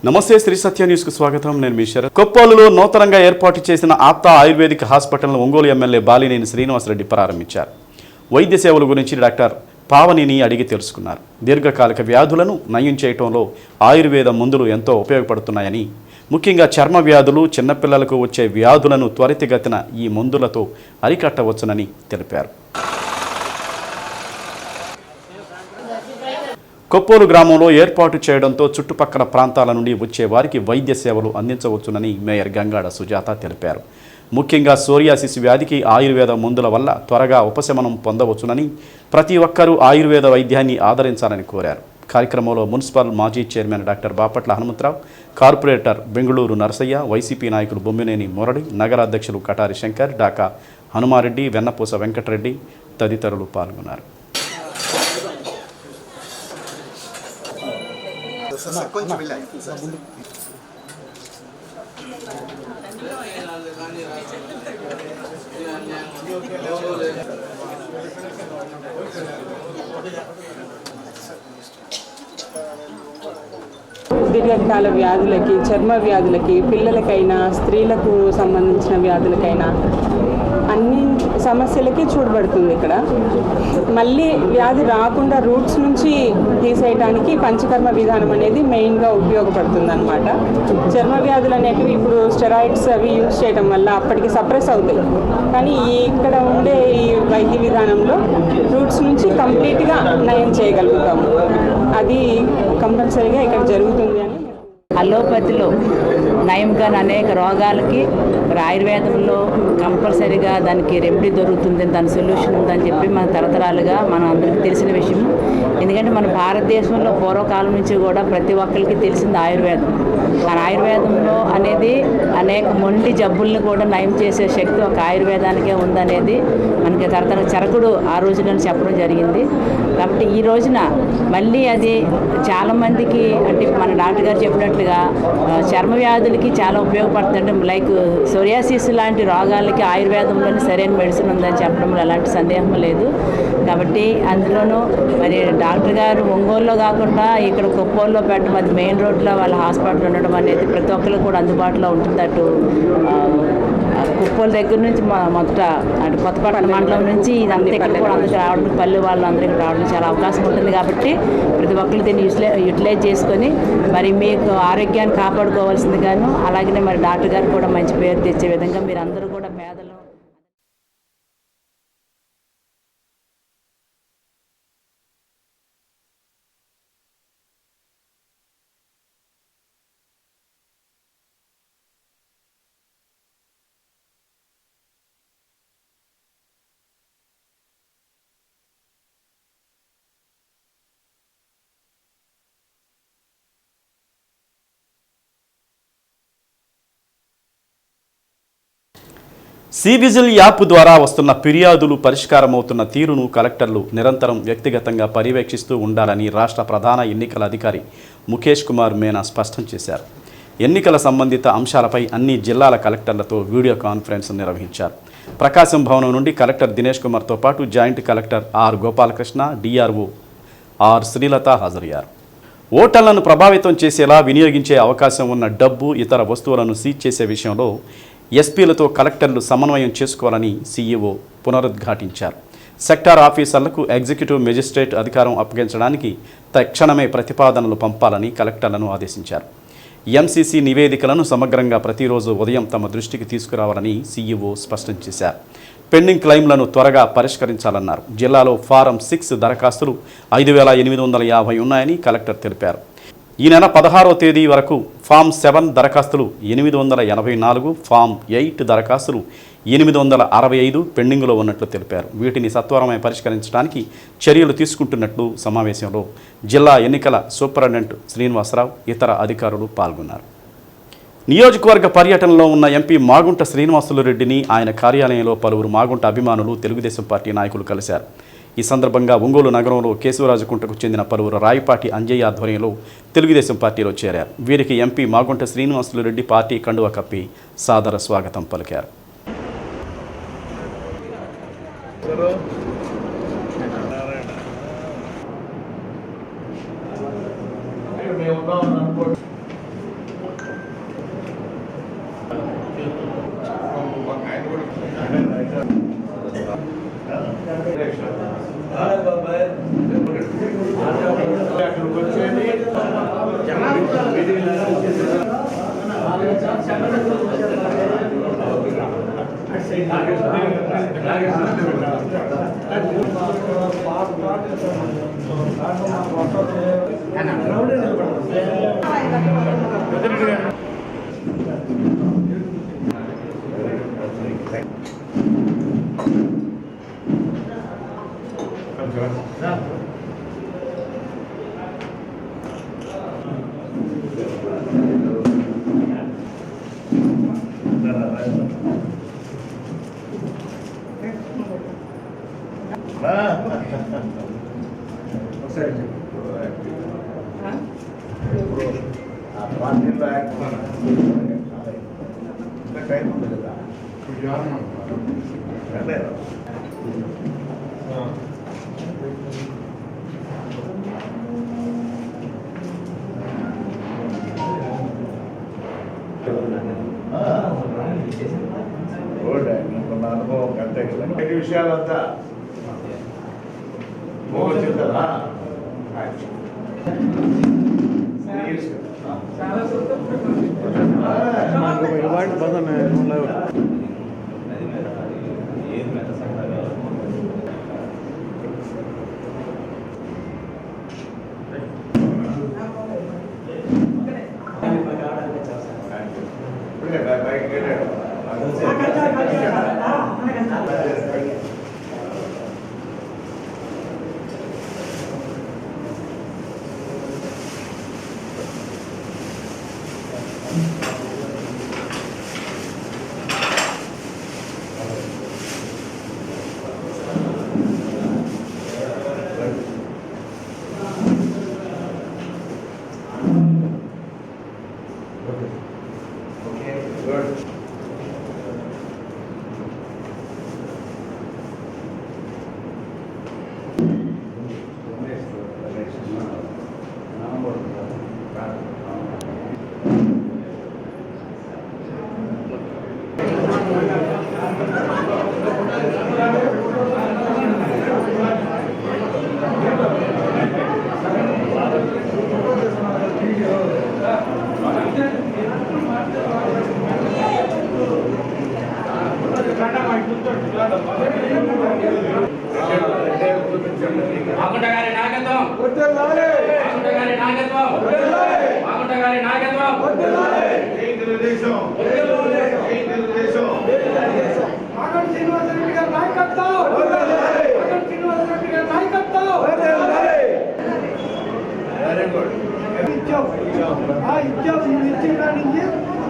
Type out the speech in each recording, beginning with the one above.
నమస్తే శ్రీ సత్య న్యూస్కు స్వాగతం. నేను మీ శరత్. కొప్పోలులో నూతనంగా ఏర్పాటు చేసిన ఆప్తా ఆయుర్వేదిక్ హాస్పిటల్ను ఒంగోలు ఎమ్మెల్యే బాలినేని శ్రీనివాసరెడ్డి ప్రారంభించారు. వైద్య సేవల గురించి డాక్టర్ పావనిని అడిగి తెలుసుకున్నారు. దీర్ఘకాలిక వ్యాధులను నయం చేయడంలో ఆయుర్వేద మందులు ఎంతో ఉపయోగపడుతున్నాయని, ముఖ్యంగా చర్మ వ్యాధులు, చిన్నపిల్లలకు వచ్చే వ్యాధులను త్వరితగతిన ఈ మందులతో అరికట్టవచ్చునని తెలిపారు. కొప్పోలు గ్రామంలో ఏర్పాటు చేయడంతో చుట్టుపక్కల ప్రాంతాల నుండి వచ్చే వారికి వైద్య సేవలు అందించవచ్చునని మేయర్ గంగాడ సుజాత తెలిపారు. ముఖ్యంగా సోరియాసిస్ వ్యాధికి ఆయుర్వేద మందుల వల్ల త్వరగా ఉపశమనం పొందవచ్చునని, ప్రతి ఒక్కరూ ఆయుర్వేద వైద్యాన్ని ఆదరించాలని కోరారు. కార్యక్రమంలో మున్సిపల్ మాజీ chairman doctor Bapatla Hanumantharao, corporator Bengaluru Narasaiah, YCP నాయకులు బొమ్మినేని మురళి, నగర అధ్యక్షులు కటారి శంకర్, డాకా హనుమారెడ్డి, వెన్నపూస వెంకటరెడ్డి తదితరులు పాల్గొన్నారు. దీర్ఘకాల వ్యాధులకి, చర్మ వ్యాధులకి, పిల్లలకైనా స్త్రీలకు సంబంధించిన వ్యాధులకైనా అన్ని సమస్యలకి చూడబడుతుంది. ఇక్కడ మళ్ళీ వ్యాధి రాకుండా రూట్స్ నుంచి తీసేయడానికి పంచకర్మ విధానం అనేది మెయిన్గా ఉపయోగపడుతుంది అన్నమాట. చర్మ వ్యాధులు అనేటివి ఇప్పుడు స్టెరాయిడ్స్ అవి యూజ్ చేయడం వల్ల అప్పటికి సప్రెస్ అవుతాయి. కానీ ఇక్కడ ఉండే ఈ వైద్య విధానంలో రూట్స్ నుంచి కంప్లీట్గా నయం చేయగలుగుతాము. అది కంపల్సరీగా ఇక్కడ జరుగుతుంది అని. అలోపతిలో నయం కాని అనేక రోగాలకి ఆయుర్వేదంలో కంపల్సరీగా దానికి రెమెడీ దొరుకుతుంది, దాని సొల్యూషన్ ఉందని చెప్పి మన తరతరాలుగా మనం అందరికీ తెలిసిన విషయం. ఎందుకంటే మన భారతదేశంలో పూర్వకాలం నుంచి కూడా ప్రతి ఒక్కరికి తెలిసింది ఆయుర్వేదం. మన ఆయుర్వేదంలో అనేది అనేక మొండి జబ్బుల్ని కూడా నయం చేసే శక్తి ఒక ఆయుర్వేదానికే ఉందనేది మనకి తరతర చరకుడు ఆ రోజులను చెప్పడం జరిగింది. కాబట్టి ఈ రోజున మళ్ళీ అది చాలామందికి, అంటే మన డాక్టర్ గారు చెప్పినట్లుగా చర్మ వ్యాధులకి చాలా ఉపయోగపడుతుంది. లైక్ సోరియాసిస్ లాంటి రోగాలకి ఆయుర్వేదంలోని సరైన మెడిసిన్ ఉందని చెప్పడంలో ఎలాంటి సందేహం లేదు. కాబట్టి అందులోనూ మరి డాక్టర్ గారు ఒంగోలులో కాకుండా ఇక్కడ కొప్పోల్లో పెట్టడం, అది మెయిన్ రోడ్లో వాళ్ళ హాస్పిటల్ ఉండడం అనేది ప్రతి ఒక్కరికి కూడా అందుబాటులో ఉంటుంది. అటు కొప్పోల దగ్గర నుంచి మొదట అటు కొత్తపట్నం మండలం నుంచి ఇదంతా ఇక్కడ కూడా అందరికీ రావడం, పల్లె వాళ్ళందరికీ రావడం చాలా అవకాశం ఉంటుంది. కాబట్టి ప్రతి ఒక్కరు దీన్ని యూటిలైజ్ చేసుకొని మరి మీకు ఆరోగ్యాన్ని కాపాడుకోవాల్సిందిగాను, అలాగనే మరి డాక్టర్ గారు కూడా మంచి పేరు తెచ్చే విధంగా మీరు అందరూ కూడా పేదలు. సివిజిల్ యాప్ ద్వారా వస్తున్న ఫిర్యాదులు పరిష్కారమవుతున్న తీరును కలెక్టర్లు నిరంతరం వ్యక్తిగతంగా పర్యవేక్షిస్తూ ఉండాలని రాష్ట్ర ప్రధాన ఎన్నికల అధికారి ముఖేష్ కుమార్ మీనా స్పష్టం చేశారు. ఎన్నికల సంబంధిత అంశాలపై అన్ని జిల్లాల కలెక్టర్లతో వీడియో కాన్ఫరెన్స్ నిర్వహించారు. ప్రకాశం భవనం నుండి కలెక్టర్ దినేష్ కుమార్తో పాటు joint collector R Gopalakrishna, DRO R Srilatha హాజరయ్యారు. ఓటర్లను ప్రభావితం చేసేలా వినియోగించే అవకాశం ఉన్న డబ్బు, ఇతర వస్తువులను సీజ్ చేసే విషయంలో ఎస్పీలతో కలెక్టర్లు సమన్వయం చేసుకోవాలని సీఈఓ పునరుద్ఘాటించారు. సెక్టార్ ఆఫీసర్లకు ఎగ్జిక్యూటివ్ మెజిస్ట్రేట్ అధికారం అప్పగించడానికి తక్షణమే ప్రతిపాదనలు పంపాలని కలెక్టర్లను ఆదేశించారు. ఎంసీసీ నివేదికలను సమగ్రంగా ప్రతిరోజు ఉదయం తమ దృష్టికి తీసుకురావాలని సీఈఓ స్పష్టం చేశారు. పెండింగ్ క్లెయిమ్లను త్వరగా పరిష్కరించాలన్నారు. జిల్లాలో ఫారం 6 దరఖాస్తులు 5850 ఉన్నాయని కలెక్టర్ తెలిపారు. ఈ నెల 16వ తేదీ వరకు ఫామ్ 7 దరఖాస్తులు 884, ఫామ్ 8 దరఖాస్తులు 865 పెండింగ్లో ఉన్నట్లు తెలిపారు. వీటిని సత్వరమే పరిష్కరించడానికి చర్యలు తీసుకుంటున్నట్లు సమావేశంలో జిల్లా ఎన్నికల సూపరింటెండెంట్ శ్రీనివాసరావు, ఇతర అధికారులు పాల్గొన్నారు. నియోజకవర్గ పర్యటనలో ఉన్న ఎంపీ మాగుంట శ్రీనివాసులురెడ్డిని ఆయన కార్యాలయంలో పలువురు మాగుంట అభిమానులు, తెలుగుదేశం పార్టీ నాయకులు కలిశారు. ఈ సందర్భంగా ఒంగోలు నగరంలో కేశవరాజుకుంటకు చెందిన పలువురు రాయపాటి అంజయ్య ఆధ్వర్యంలో తెలుగుదేశం పార్టీలో చేరారు. వీరికి ఎంపీ మాగుంట శ్రీనివాసులురెడ్డి పార్టీ కండువా కప్పి సాదర స్వాగతం పలికారు. అనుభవం అంతే కదా ఈ విషయాలంతా వచ్చింది కదా.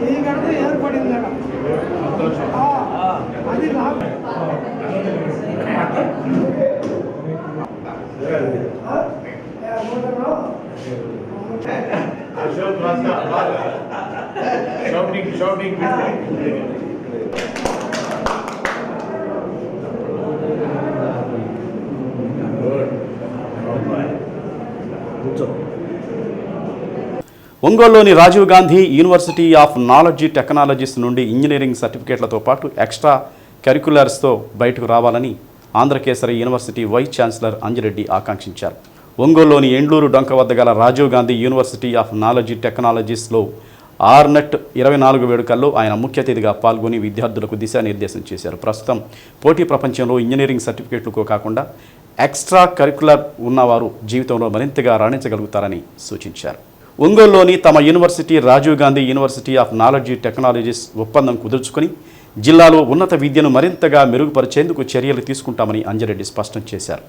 ఈ గడప ఏర్పడింది అది షౌటింగ్ ఒంగోలులోని Rajiv Gandhi university of knowledge technologies నుండి ఇంజనీరింగ్ సర్టిఫికేట్లతో పాటు ఎక్స్ట్రా కరిక్యులర్స్తో బయటకు రావాలని Andhrakesari university vice chancellor Anjireddy ఆకాంక్షించారు. ఒంగోలులోని ఎండ్లూరు డొంక వద్ద గల Rajiv Gandhi university of knowledge టెక్నాలజీస్లో ఆర్నెట్ 24 వేడుకల్లో ఆయన ముఖ్య అతిథిగా పాల్గొని విద్యార్థులకు దిశానిర్దేశం చేశారు. ప్రస్తుతం పోటీ ప్రపంచంలో ఇంజనీరింగ్ సర్టిఫికేట్లకు కాకుండా ఎక్స్ట్రా కరిక్యులర్ ఉన్నవారు జీవితంలో మరింతగా రాణించగలుగుతారని సూచించారు. ఒంగోలులోని తమ university Rajiv Gandhi university of knowledge technologies ఒప్పందం కుదుర్చుకొని జిల్లాలో ఉన్నత విద్యను మరింతగా మెరుగుపరిచేందుకు చర్యలు తీసుకుంటామని అంజిరెడ్డి స్పష్టం చేశారు.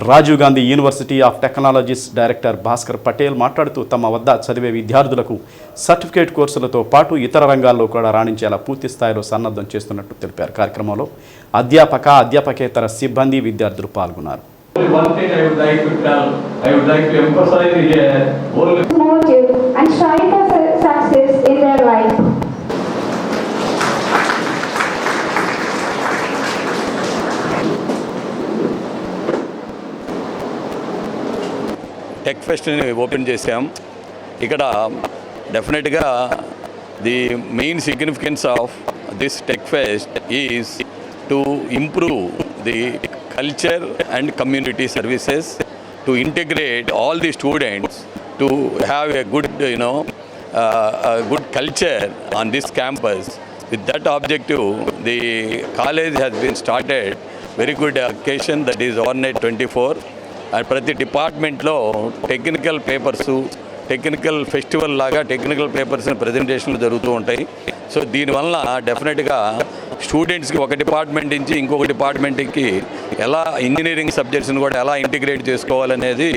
Rajiv Gandhi university of technologies director Bhaskar Patel మాట్లాడుతూ తమ వద్ద చదివే విద్యార్థులకు సర్టిఫికేట్ కోర్సులతో పాటు ఇతర రంగాల్లో కూడా రాణించేలా పూర్తి స్థాయిలో సన్నద్ధం చేస్తున్నట్టు తెలిపారు. కార్యక్రమంలో అధ్యాపకేతర సిబ్బంది విద్యార్థులు పాల్గొన్నారు. One thing I would like to tell, I would like to emphasize here, motive and strive for success in their life. Tech ఫెస్ట్ని ఓపెన్ చేసాం. ఇక్కడ డెఫినెట్గా the main significance of this tech fest is to improve the culture and community services, to integrate all the students to have a good, a good culture on this campus, with that objective, the college has been started very good occasion, that is Ornet 24. And ప్రతి డిపార్ట్మెంట్లో technical papers, technical festival లాగా technical papers ప్రజెంటేషన్లు జరుగుతూ ఉంటాయి. So దీనివల్ల డెఫినెట్గా స్టూడెంట్స్కి ఒక department నుంచి ఇంకొక డిపార్ట్మెంట్కి ఎలా ఇంజనీరింగ్ సబ్జెక్ట్స్ని కూడా ఎలా ఇంటిగ్రేట్ చేసుకోవాలనేది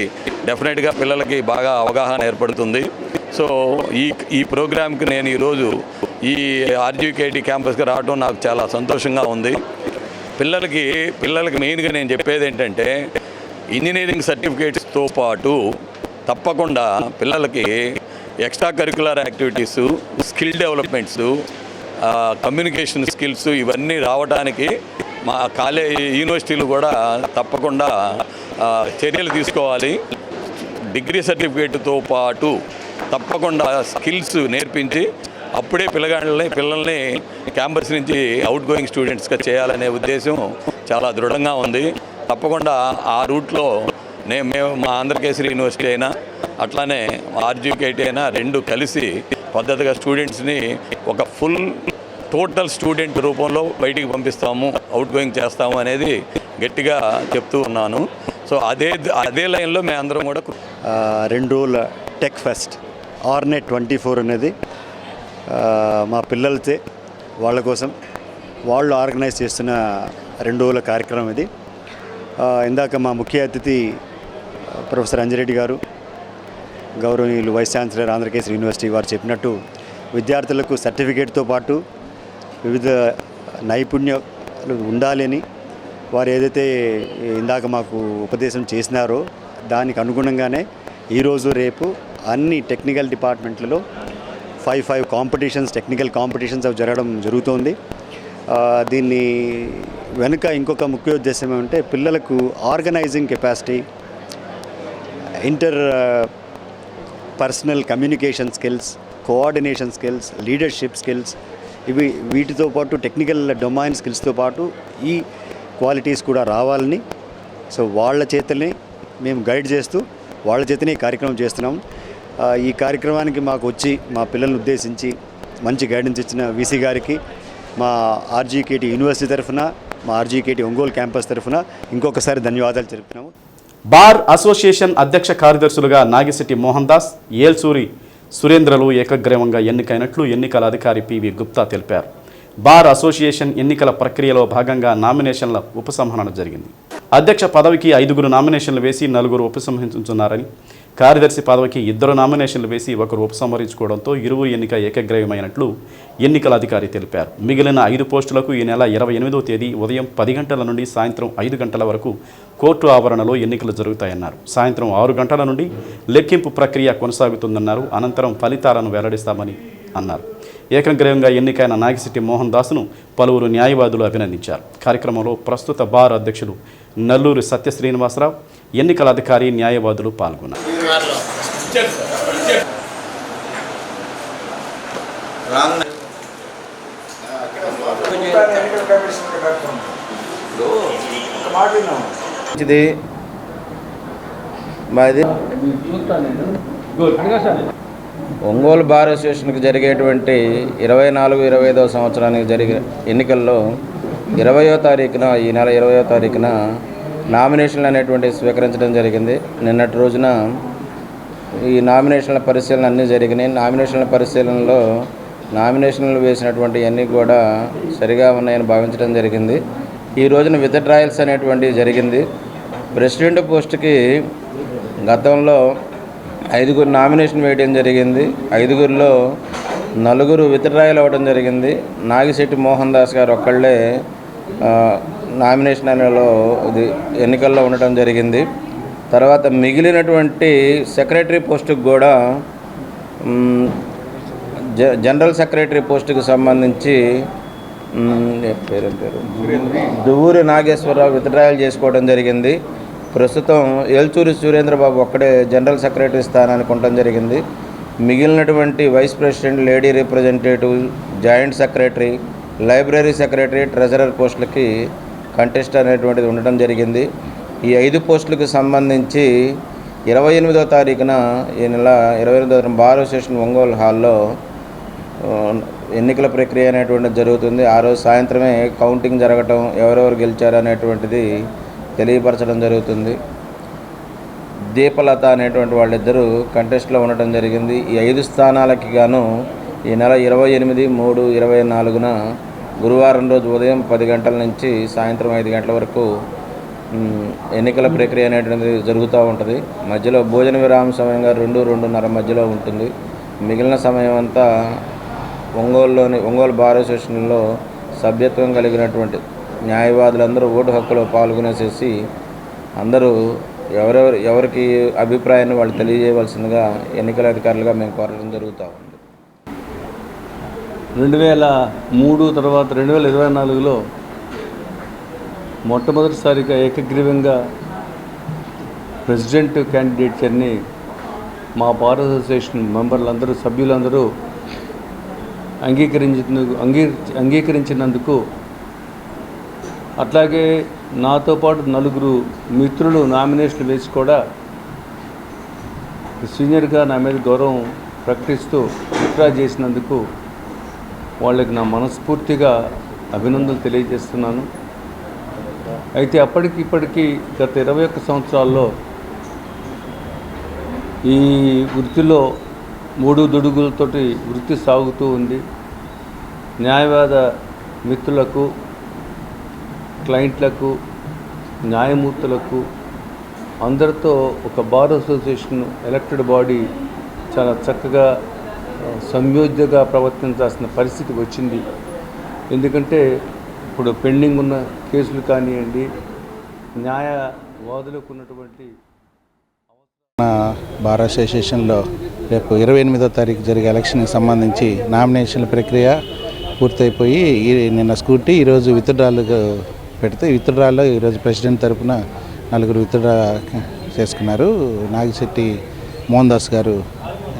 డెఫినెట్గా పిల్లలకి బాగా అవగాహన ఏర్పడుతుంది. సో ఈ ప్రోగ్రామ్కి నేను ఈరోజు ఈ ఆర్జీకేటీ క్యాంపస్కి రావడం నాకు చాలా సంతోషంగా ఉంది. పిల్లలకి మెయిన్గా నేను చెప్పేది ఏంటంటే ఇంజనీరింగ్ సర్టిఫికేట్స్తో పాటు తప్పకుండా పిల్లలకి extra curricular activities, skill developments, communication skills ఇవన్నీ రావడానికి మా యూనివర్సిటీలు కూడా తప్పకుండా చర్యలు తీసుకోవాలి. డిగ్రీ సర్టిఫికేట్తో పాటు తప్పకుండా స్కిల్స్ నేర్పించి అప్పుడే పిల్లల్ని క్యాంపస్ నుంచి అవుట్ గోయింగ్ స్టూడెంట్స్గా చేయాలనే ఉద్దేశం చాలా దృఢంగా ఉంది. తప్పకుండా ఆ రూట్లో మేము మా ఆంధ్రకేసరి యూనివర్సిటీ అయినా అట్లానే ఆర్జీకేటీ అయినా రెండు కలిసి పద్ధతిగా స్టూడెంట్స్ని ఒక ఫుల్ టోటల్ స్టూడెంట్ రూపంలో బయటికి పంపిస్తాము, అవుట్ గోయింగ్ చేస్తాము అనేది గట్టిగా చెప్తూ ఉన్నాను. సో అదే లైన్లో మేము అందరం కూడా 2 రోజుల టెక్ ఫెస్ట్ ఆర్నెట్ 24 అనేది మా పిల్లలతో వాళ్ళ కోసం వాళ్ళు ఆర్గనైజ్ చేస్తున్న 2 రోజుల కార్యక్రమం ఇది. ఇందాక మా ముఖ్య అతిథి ప్రొఫెసర్ అంజిరెడ్డి గారు, గౌరవనీయులు వైస్ ఛాన్సలర్ ఆంధ్రకేసరి యూనివర్సిటీ వారు చెప్పినట్టు విద్యార్థులకు సర్టిఫికేట్తో పాటు వివిధ నైపుణ్యాలు ఉండాలని వారు ఏదైతే ఇందాక మాకు ఉపదేశం చేసినారో దానికి అనుగుణంగానే ఈరోజు రేపు అన్ని టెక్నికల్ డిపార్ట్మెంట్లలో 5 కాంపిటీషన్స్, టెక్నికల్ కాంపిటీషన్స్ అవి జరుగుతోంది. దీన్ని వెనుక ఇంకొక ముఖ్య ఉద్దేశం ఏమంటే పిల్లలకు organising capacity, inter personal communication skills, coordination skills, leadership skills, వీటితో పాటు టెక్నికల్ డొమైన్ స్కిల్స్తో పాటు ఈ క్వాలిటీస్ కూడా రావాలని సో వాళ్ళ చేతనే మేము గైడ్ చేస్తూ వాళ్ళ చేతనే ఈ కార్యక్రమం చేస్తున్నాం. ఈ కార్యక్రమానికి మాకు వచ్చి మా పిల్లల్ని ఉద్దేశించి మంచి గైడెన్స్ ఇచ్చిన వీసీ గారికి మా ఆర్జీకేటీ యూనివర్సిటీ తరఫున, మా ఆర్జీకేటీ ఒంగోలు క్యాంపస్ తరఫున ఇంకొకసారి ధన్యవాదాలు తెలుపుతున్నాము. బార్ అసోసియేషన్ అధ్యక్ష కార్యదర్శులుగా నాగిశెట్టి మోహన్ దాస్, ఏల్సూరి సురేంద్రలు ఏకగ్రీవంగా ఎన్నికైనట్లు ఎన్నికల అధికారి పివి గుప్తా తెలిపారు. బార్ అసోసియేషన్ ఎన్నికల ప్రక్రియలో భాగంగా నామినేషన్ల ఉపసంహరణ జరిగింది. అధ్యక్ష పదవికి 5 నామినేషన్లు వేసి 4 ఉపసంహరించుతున్నారని, కార్యదర్శి పదవికి 2 నామినేషన్లు వేసి 1 ఉపసంహరించుకోవడంతో ఇరువురు ఎన్నిక ఏకగ్రీవమైనట్లు ఎన్నికల అధికారి తెలిపారు. మిగిలిన 5 పోస్టులకు ఈ నెల 28వ తేదీ ఉదయం 10 గంటల నుండి సాయంత్రం 5 గంటల వరకు కోర్టు ఆవరణలో ఎన్నికలు జరుగుతాయన్నారు. సాయంత్రం 6 గంటల నుండి లెక్కింపు ప్రక్రియ కొనసాగుతుందన్నారు. అనంతరం ఫలితాలను వెల్లడిస్తామని అన్నారు. ఏకగ్రీవంగా ఎన్నికైన నాగిశెట్టి మోహన్ దాస్ను పలువురు న్యాయవాదులు అభినందించారు. కార్యక్రమంలో ప్రస్తుత బార్ అధ్యక్షులు నల్లూరి సత్య శ్రీనివాసరావు, ఎన్నికల అధికారి, న్యాయవాదులు పాల్గొన్నారు. ఒంగోలు బార్ అసోసియేషన్కి జరిగేటువంటి 24-25వ సంవత్సరానికి జరిగే ఎన్నికల్లో 20వ తారీఖున, ఈ నెల 20వ తారీఖున నామినేషన్లు అనేటువంటివి స్వీకరించడం జరిగింది. నిన్నటి రోజున ఈ నామినేషన్ల పరిశీలన అన్నీ జరిగినాయి. నామినేషన్ల పరిశీలనలో నామినేషన్లు వేసినటువంటి అన్నీ కూడా సరిగా ఉన్నాయని భావించడం జరిగింది. ఈ రోజున విత్ డ్రాయల్స్ అనేటువంటివి జరిగింది. ప్రెసిడెంట్ పోస్టుకి గతంలో 5 నామినేషన్ వేయడం జరిగింది. 5లో 4 విత్ డ్రాయల్ అవ్వడం జరిగింది. నాగిశెట్టి మోహన్ దాస్ గారు ఒక్కళ్ళే నామినేషన్ అనేలో ఎన్నికల్లో ఉండటం జరిగింది. తర్వాత మిగిలినటువంటి సెక్రటరీ పోస్టుకు కూడా జనరల్ సెక్రటరీ పోస్టుకు సంబంధించి పేరు దువ్వూరి నాగేశ్వరరావు విత్ డ్రాయల్ చేసుకోవడం జరిగింది. ప్రస్తుతం ఏల్చూరి సురేంద్రబాబు ఒక్కడే జనరల్ సెక్రటరీ స్థానానికి ఉండటం జరిగింది. మిగిలినటువంటి vice president, lady representative, joint secretary, library secretary, treasurer పోస్టులకి కంటెస్ట్ అనేటువంటిది ఉండటం జరిగింది. ఈ 5 పోస్టులకు సంబంధించి 28వ తారీఖున, ఈ నెల 28వ తారీఖున బార్ అసోసియేషన్ ఒంగోలు హాల్లో ఎన్నికల ప్రక్రియ అనేటువంటిది జరుగుతుంది. ఆ రోజు సాయంత్రమే కౌంటింగ్ జరగటం, ఎవరెవరు గెలిచారు అనేటువంటిది తెలియపరచడం జరుగుతుంది. దీపలత అనేటువంటి వాళ్ళిద్దరూ కంటెస్ట్లో ఉండటం జరిగింది. ఈ 5 స్థానాలకి గాను ఈ నెల 28/3/24న గురువారం రోజు ఉదయం 10 గంటల నుంచి సాయంత్రం 5 గంటల వరకు ఎన్నికల ప్రక్రియ అనేటువంటిది జరుగుతూ ఉంటుంది. మధ్యలో భోజన విరామ సమయంగా 2-2:30 మధ్యలో ఉంటుంది. మిగిలిన సమయం అంతా ఒంగోలు బార్ అసోసియేషన్లో సభ్యత్వం కలిగినటువంటి న్యాయవాదులందరూ ఓటు హక్కులో పాల్గొనేసేసి అందరూ ఎవరికి అభిప్రాయాన్ని వాళ్ళు తెలియజేయవలసిందిగా ఎన్నికల అధికారులుగా మేము కోరడం జరుగుతూ ఉంది. 2003 తర్వాత 2024లో మొట్టమొదటిసారిగా ఏకగ్రీవంగా ప్రెసిడెంట్ క్యాండిడేట్ని మా బార్ అసోసియేషన్ మెంబర్లందరూ సభ్యులందరూ అంగీకరించినందుకు, అట్లాగే నాతో పాటు 4 మిత్రులు నామినేషన్లు వేసి కూడా సీనియర్గా నా మీద గౌరవం ప్రకటిస్తూ విత్డ్రా చేసినందుకు వాళ్ళకి నా మనస్ఫూర్తిగా అభినందనలు తెలియజేస్తున్నాను. అయితే ఇప్పటికీ గత 21 సంవత్సరాల్లో ఈ వృత్తిలో 3 దుడుగులతోటి వృత్తి సాగుతూ ఉంది. న్యాయవాద మిత్రులకు, క్లయింట్లకు, న్యాయమూర్తులకు అందరితో ఒక బార్ అసోసియేషన్ ఎలక్టెడ్ బాడీ చాలా చక్కగా సంయోజ్యంగా ప్రవర్తించాల్సిన పరిస్థితి వచ్చింది. ఎందుకంటే ఇప్పుడు పెండింగ్ ఉన్న కేసులు కానివ్వండి, న్యాయవాదులకు ఉన్నటువంటి బార్ అసోసియేషన్లో రేపు 28వ తారీఖు జరిగే ఎలక్షన్కి సంబంధించి నామినేషన్ల ప్రక్రియ పూర్తయిపోయి నిన్న స్కూటీ ఈరోజు విత్డ్రాలకు పెడితే విత్డ్రాలో ఈరోజు ప్రెసిడెంట్ తరఫున 4 విత్డ్రా చేసుకున్నారు. నాగిశెట్టి మోహన్ దాస్ గారు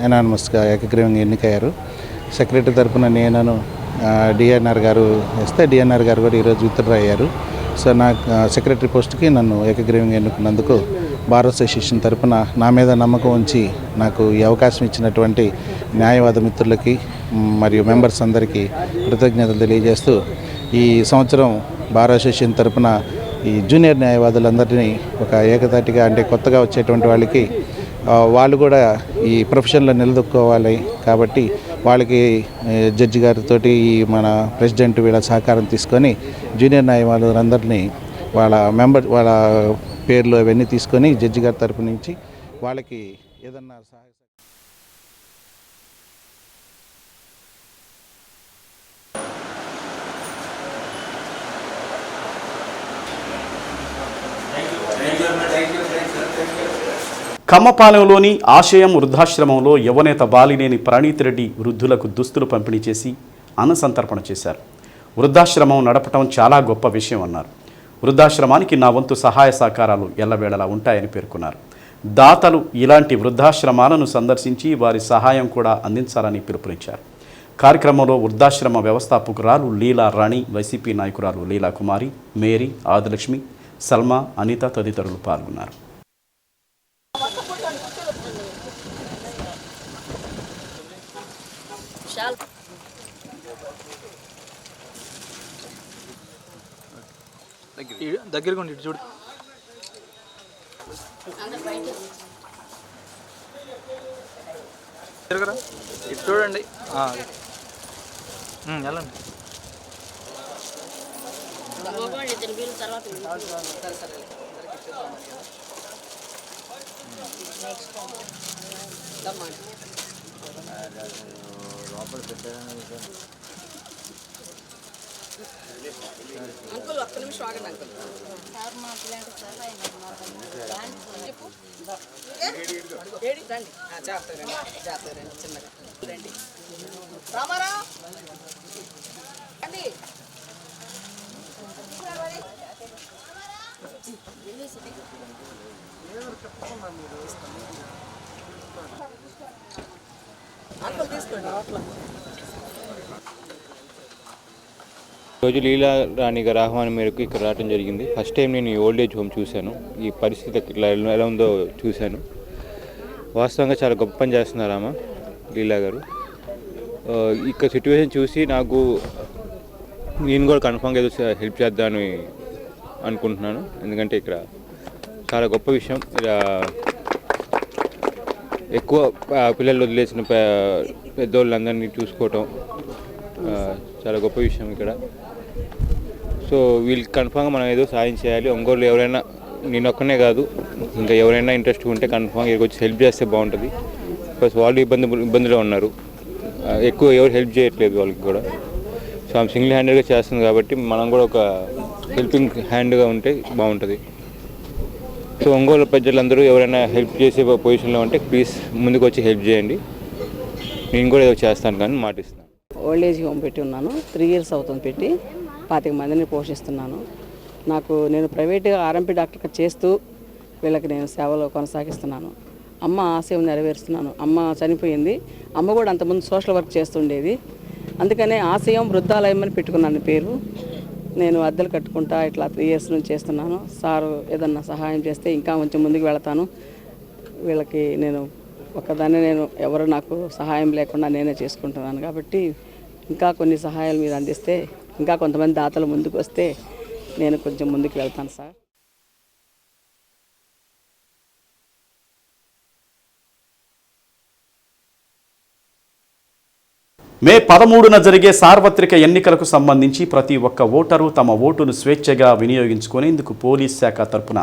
ఎనానిమస్గా ఏకగ్రీవంగా ఎన్నికయ్యారు. సెక్రటరీ తరఫున నేను డిఎన్ఆర్ గారు వేస్తే డిఎన్ఆర్ గారు కూడా ఈరోజు విత్డ్రా అయ్యారు. సో నాకు సెక్రటరీ పోస్ట్కి నన్ను ఏకగ్రీవంగా ఎన్నుకున్నందుకు బార్ అసోసియేషన్ తరఫున నా మీద నమ్మకం ఉంచి నాకు ఈ అవకాశం ఇచ్చినటువంటి న్యాయవాద మిత్రులకి మరియు మెంబర్స్ అందరికీ కృతజ్ఞతలు తెలియజేస్తూ, ఈ సంవత్సరం బార్ అసోసియేషన్ తరఫున ఈ జూనియర్ న్యాయవాదులందరినీ ఒక ఏకతాటిగా, అంటే కొత్తగా వచ్చేటువంటి వాళ్ళకి వాళ్ళు కూడా ఈ ప్రొఫెషన్లో నిలదొక్కోవాలి కాబట్టి వాళ్ళకి జడ్జి గారితో మన ప్రెసిడెంట్ వీళ్ళ సహకారం తీసుకొని జూనియర్ న్యాయవాదులందరినీ వాళ్ళ పేర్లు అవన్నీ తీసుకొని జడ్జి గారి తరపు నుంచి వాళ్ళకి ఏదన్నా సహాయ ఖమ్మపాలెంలోని ఆశయం వృద్ధాశ్రమంలో యువనేత బాలినేని ప్రణీత్ రెడ్డి వృద్ధులకు దుస్తులు పంపిణీ చేసి అన్నసంతర్పణ చేశారు. వృద్ధాశ్రమం నడపటం చాలా గొప్ప విషయం అన్నారు. వృద్ధాశ్రమానికి నా వంతు సహాయ సహకారాలు ఎల్లవేళలా ఉంటాయని పేర్కొన్నారు. దాతలు ఇలాంటి వృద్ధాశ్రమాలను సందర్శించి వారి సహాయం కూడా అందించాలని పిలుపునిచ్చారు. కార్యక్రమంలో వృద్ధాశ్రమ వ్యవస్థాపకురాలు లీలా రాణి, వైసీపీ నాయకురాలు లీలా కుమారి, మేరీ, ఆదిలక్ష్మి, సల్మా, అనిత తదితరులు పాల్గొన్నారు. దగ్గరగా ఉండి చూడు. ఇటు చూడండి. వెళ్ళండి. అంకుల్ ఒక్క నిమిషం ఆగండి అంకుల్. రండి చేస్తారండి చిన్నగా రండి. రామారా రండి. అంకుల్ తీసుకోండి. రోజు లీలా రాణి గారి ఆహ్వానం మేరకు ఇక్కడ రావడం జరిగింది. ఫస్ట్ టైం నేను ఈ ఓల్డ్ ఏజ్ హోమ్ చూశాను. ఈ పరిస్థితి ఇట్లా ఎలా ఉందో చూశాను. వాస్తవంగా చాలా గొప్ప పని చేస్తున్నారు ఆమె లీలా గారు. ఇక్కడ సిచ్యువేషన్ చూసి నాకు నేను కూడా కన్ఫామ్గా ఏదో హెల్ప్ చేద్దామని అనుకుంటున్నాను. ఎందుకంటే ఇక్కడ చాలా గొప్ప విషయం. ఇలా ఎక్కువ పిల్లలు వదిలేసిన పెద్దోళ్ళందరినీ చూసుకోవటం చాలా గొప్ప విషయం ఇక్కడ. సో వీళ్ళకి కన్ఫామ్గా మనం ఏదో సాయం చేయాలి. ఒంగోలు ఎవరైనా, నేను ఒక్కనే కాదు, ఇంకా ఎవరైనా ఇంట్రెస్ట్ ఉంటే కన్ఫామ్గా ఇక్కడికి వచ్చి హెల్ప్ చేస్తే బాగుంటుంది. ప్లస్ వాళ్ళు ఇబ్బందిలో ఉన్నారు, ఎక్కువ ఎవరు హెల్ప్ చేయట్లేదు వాళ్ళకి కూడా. సో ఆమె సింగిల్ హ్యాండెడ్గా చేస్తుంది కాబట్టి మనం కూడా ఒక హెల్పింగ్ హ్యాండ్గా ఉంటే బాగుంటుంది. సో ఒంగోలు ప్రజలందరూ ఎవరైనా హెల్ప్ చేసే పొజిషన్లో ఉంటే ప్లీజ్ ముందుకు వచ్చి హెల్ప్ చేయండి. నేను కూడా ఏదో చేస్తాను కానీ మాటిస్తాను. ఓల్డ్ ఏజ్ హోమ్ పెట్టి ఉన్నాను. 3 years అవుతుంది పెట్టి. 25 మందిని పోషిస్తున్నాను. నేను ప్రైవేట్గా ఆర్ఎంపీ డాక్టర్గా చేస్తూ వీళ్ళకి నేను సేవలు కొనసాగిస్తున్నాను. అమ్మ ఆశయం నెరవేరుస్తున్నాను. అమ్మ చనిపోయింది. అమ్మ కూడా అంతకుముందు సోషల్ వర్క్ చేస్తుండేది. అందుకనే ఆశయం వృద్ధాలయం అని పెట్టుకున్నాను పేరు. నేను అద్దెలు కట్టుకుంటా ఇట్లా 3 years నుంచి చేస్తున్నాను. సారు ఏదన్నా సహాయం చేస్తే ఇంకా కొంచెం ముందుకు వెళతాను. వీళ్ళకి నేను ఎవరు నాకు సహాయం లేకుండా నేనే చేసుకుంటున్నాను కాబట్టి ఇంకా కొన్ని సహాయాలు మీరు అందిస్తే, ఇంకా కొంతమంది దాతలు ముందుకు వస్తే నేను కొంచెం ముందుకు వెళ్తాను సార్. మే 13న జరిగే సార్వత్రిక ఎన్నికలకు సంబంధించి ప్రతి ఒక్క ఓటరు తమ ఓటును స్వేచ్ఛగా వినియోగించుకునేందుకు పోలీస్ శాఖ తరపున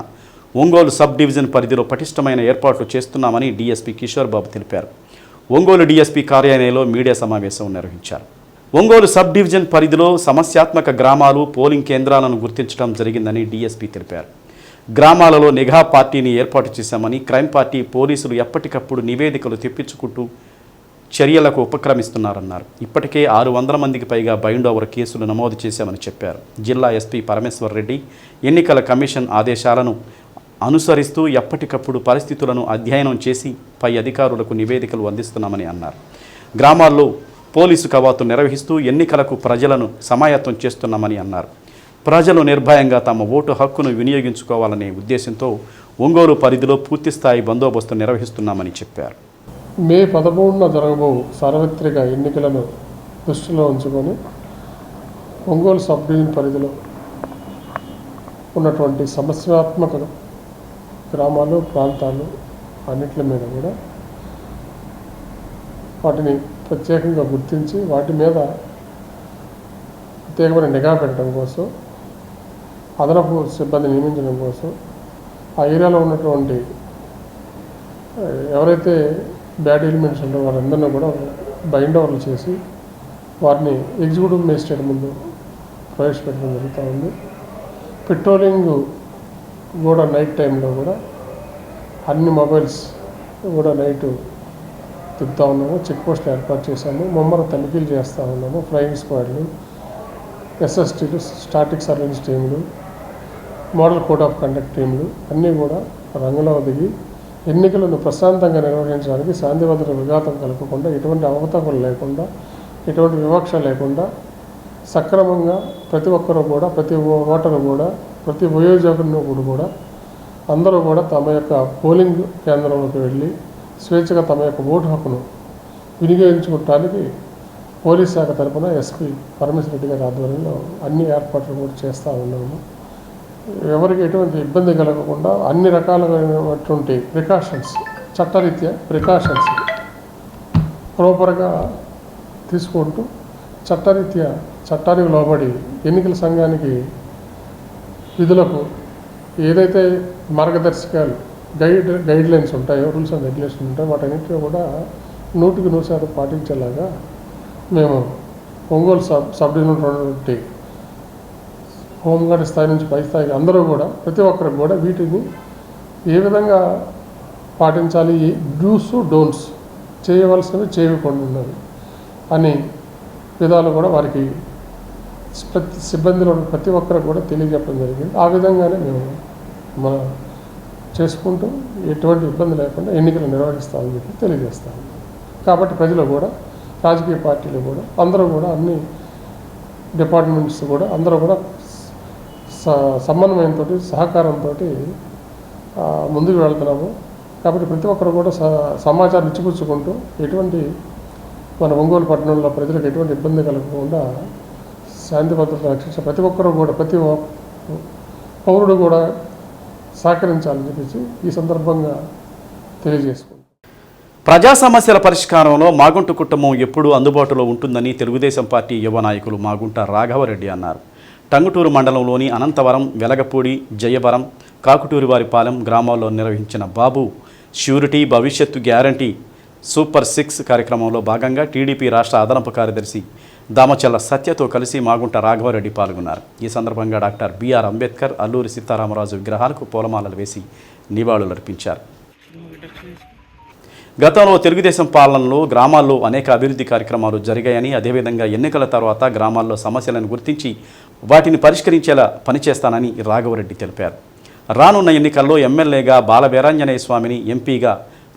ఒంగోలు సబ్ డివిజన్ పరిధిలో పటిష్టమైన ఏర్పాట్లు చేస్తున్నామని డీఎస్పీ కిషోర్ బాబు తెలిపారు. ఒంగోలు డీఎస్పీ కార్యాలయంలో మీడియా సమావేశం నిర్వహించారు. ఒంగోలు సబ్ డివిజన్ పరిధిలో సమస్యాత్మక గ్రామాలు, పోలింగ్ కేంద్రాలను గుర్తించడం జరిగిందని డీఎస్పీ తెలిపారు. గ్రామాలలో నిఘా పార్టీని ఏర్పాటు చేశామని, క్రైమ్ పార్టీ పోలీసులు ఎప్పటికప్పుడు నివేదికలు తెప్పించుకుంటూ చర్యలకు ఉపక్రమిస్తున్నారన్నారు. ఇప్పటికే 600 మందికి పైగా బైండ్ ఓవర్ కేసులు నమోదు చేశామని చెప్పారు. జిల్లా ఎస్పీ పరమేశ్వర్ రెడ్డి ఎన్నికల కమిషన్ ఆదేశాలను అనుసరిస్తూ ఎప్పటికప్పుడు పరిస్థితులను అధ్యయనం చేసి పై అధికారులకు నివేదికలు అందిస్తున్నామని అన్నారు. గ్రామాల్లో పోలీసు కవాతు నిర్వహిస్తూ ఎన్నికలకు ప్రజలను సమాయత్తం చేస్తున్నామని అన్నారు. ప్రజలు నిర్భయంగా తమ ఓటు హక్కును వినియోగించుకోవాలనే ఉద్దేశంతో ఒంగోలు పరిధిలో పూర్తిస్థాయి బందోబస్తు నిర్వహిస్తున్నామని చెప్పారు. మే 13న జరగబో సార్వత్రిక ఎన్నికలను దృష్టిలో ఉంచుకొని ఒంగోలు సబ్ డివిజన్ పరిధిలో ఉన్నటువంటి సమస్యాత్మక గ్రామాలు, ప్రాంతాలు అన్నిటి మీద కూడా వాటిని ప్రత్యేకంగా గుర్తించి వాటి మీద ప్రత్యేకమైన నిఘా పెట్టడం కోసం, అదనపు సిబ్బంది నియమించడం కోసం ఆ ఏరియాలో ఉన్నటువంటి ఎవరైతే బ్యాడ్ ఎలిమెంట్స్ ఉంటారో వాళ్ళందరినీ కూడా బైండ్ ఓవర్లు చేసి వారిని ఎగ్జిక్యూటివ్ మేజిస్ట్రేట్ ముందు ప్రవేశపెట్టడం జరుగుతూ ఉంది. పెట్రోలింగ్ కూడా నైట్ టైంలో కూడా అన్ని మొబైల్స్ కూడా నైట్ తిప్పుతూ ఉన్నాము. చెక్ పోస్టులు ఏర్పాటు చేశాము. ముమ్మర తనిఖీలు చేస్తూ ఉన్నాము. ఫ్లయింగ్ స్క్వాడ్లు, ఎస్ఎస్టీలు, స్టాటిక్ సర్వేలెన్స్ టీంలు, మోడల్ కోడ్ ఆఫ్ కండక్ట్ టీంలు అన్నీ కూడా రంగంలో దిగి ఎన్నికలను ప్రశాంతంగా నిర్వహించడానికి శాంతి భద్రత విఘాతం కలగకుండా, ఎటువంటి అవకతవకలు లేకుండా, ఎటువంటి వివక్ష లేకుండా సక్రమంగా ప్రతి ఒక్కరూ కూడా, ప్రతి ఓటరు కూడా, ప్రతి వయోజనుడు కూడా అందరూ కూడా తమ యొక్క పోలింగ్ కేంద్రంలోకి వెళ్ళి స్వేచ్ఛగా తమ యొక్క ఓటు హక్కును వినియోగించుకోవడానికి పోలీస్ శాఖ తరఫున ఎస్పీ పరమేశ్వర రెడ్డి గారి ఆధ్వర్యంలో అన్ని ఏర్పాట్లు కూడా చేస్తూ ఉన్నాము. ఎవరికి ఎటువంటి ఇబ్బంది కలగకుండా అన్ని రకాలైనటువంటి ప్రికాషన్స్, చట్టరీత్యా ప్రికాషన్స్ ప్రాపర్గా తీసుకుంటూ చట్టరీత్యా చట్టానికి లోబడి ఎన్నికల సంఘానికి విధులకు ఏదైతే మార్గదర్శకాలు గైడ్ లైన్స్ ఉంటాయో, రూల్స్ అండ్ రెగ్యులేషన్ ఉంటాయో వాటన్నిటిలో కూడా 100% పాటించేలాగా మేము ఒంగోలు సబ్ డివిజన్ ఉన్నటువంటి హోంగార్డ్ స్థాయి నుంచి పై స్థాయికి అందరూ కూడా ప్రతి ఒక్కరికి కూడా వీటిని ఏ విధంగా పాటించాలి, డూస్ డోంట్స్, చేయవలసినవి చేయకుండా ఉన్నవి అని విధాలు కూడా వారికి సిబ్బందిలో ప్రతి ఒక్కరికి కూడా తెలియజెప్పడం జరిగింది. ఆ విధంగానే మేము చేసుకుంటూ ఎటువంటి ఇబ్బంది లేకుండా ఎన్నికలు నిర్వహిస్తామని చెప్పి తెలియజేస్తాము. కాబట్టి ప్రజలు కూడా, రాజకీయ పార్టీలు కూడా, అందరూ కూడా, అన్ని డిపార్ట్మెంట్స్ కూడా అందరూ కూడా సమన్వయంతో, సహకారంతో ముందుకు వెళ్తున్నాము. కాబట్టి ప్రతి ఒక్కరు కూడా సమాచారం ఇచ్చిపుచ్చుకుంటూ ఎటువంటి మన ఒంగోలు పట్టణంలో ప్రజలకు ఎటువంటి ఇబ్బంది కలగకుండా శాంతి భద్రతలు రక్షించే ప్రతి ఒక్కరూ కూడా ప్రతి పౌరుడు కూడా సహకరించాలని చెప్పేసి ఈ సందర్భంగా తెలియజేసుకుంటాం. ప్రజా సమస్యల పరిష్కారంలో మాగుంట కుటుంబం ఎప్పుడూ అందుబాటులో ఉంటుందని తెలుగుదేశం పార్టీ యువ నాయకులు మాగుంట రాఘవరెడ్డి అన్నారు. టంగుటూరు మండలంలోని అనంతవరం, వెలగపూడి, జయవరం, కాకుటూరివారిపాలెం గ్రామాల్లో నిర్వహించిన బాబు ష్యూరిటీ భవిష్యత్తు గ్యారంటీ సూపర్ 6 కార్యక్రమంలో భాగంగా టీడీపీ రాష్ట్ర అదనపు కార్యదర్శి దామచల్ల సత్యతో కలిసి మాగుంట రాఘవరెడ్డి పాల్గొన్నారు. ఈ సందర్భంగా డాక్టర్ బిఆర్ అంబేద్కర్, అల్లూరి సీతారామరాజు విగ్రహాలకు పూలమాలలు వేసి నివాళులర్పించారు. గతంలో తెలుగుదేశం పాలనలో గ్రామాల్లో అనేక అభివృద్ధి కార్యక్రమాలు జరిగాయని, అదేవిధంగా ఎన్నికల తర్వాత గ్రామాల్లో సమస్యలను గుర్తించి వాటిని పరిష్కరించేలా పనిచేస్తానని రాఘవరెడ్డి తెలిపారు. రానున్న ఎన్నికల్లో ఎమ్మెల్యేగా బాలవీరాంజనేయ స్వామిని, ఎంపీగా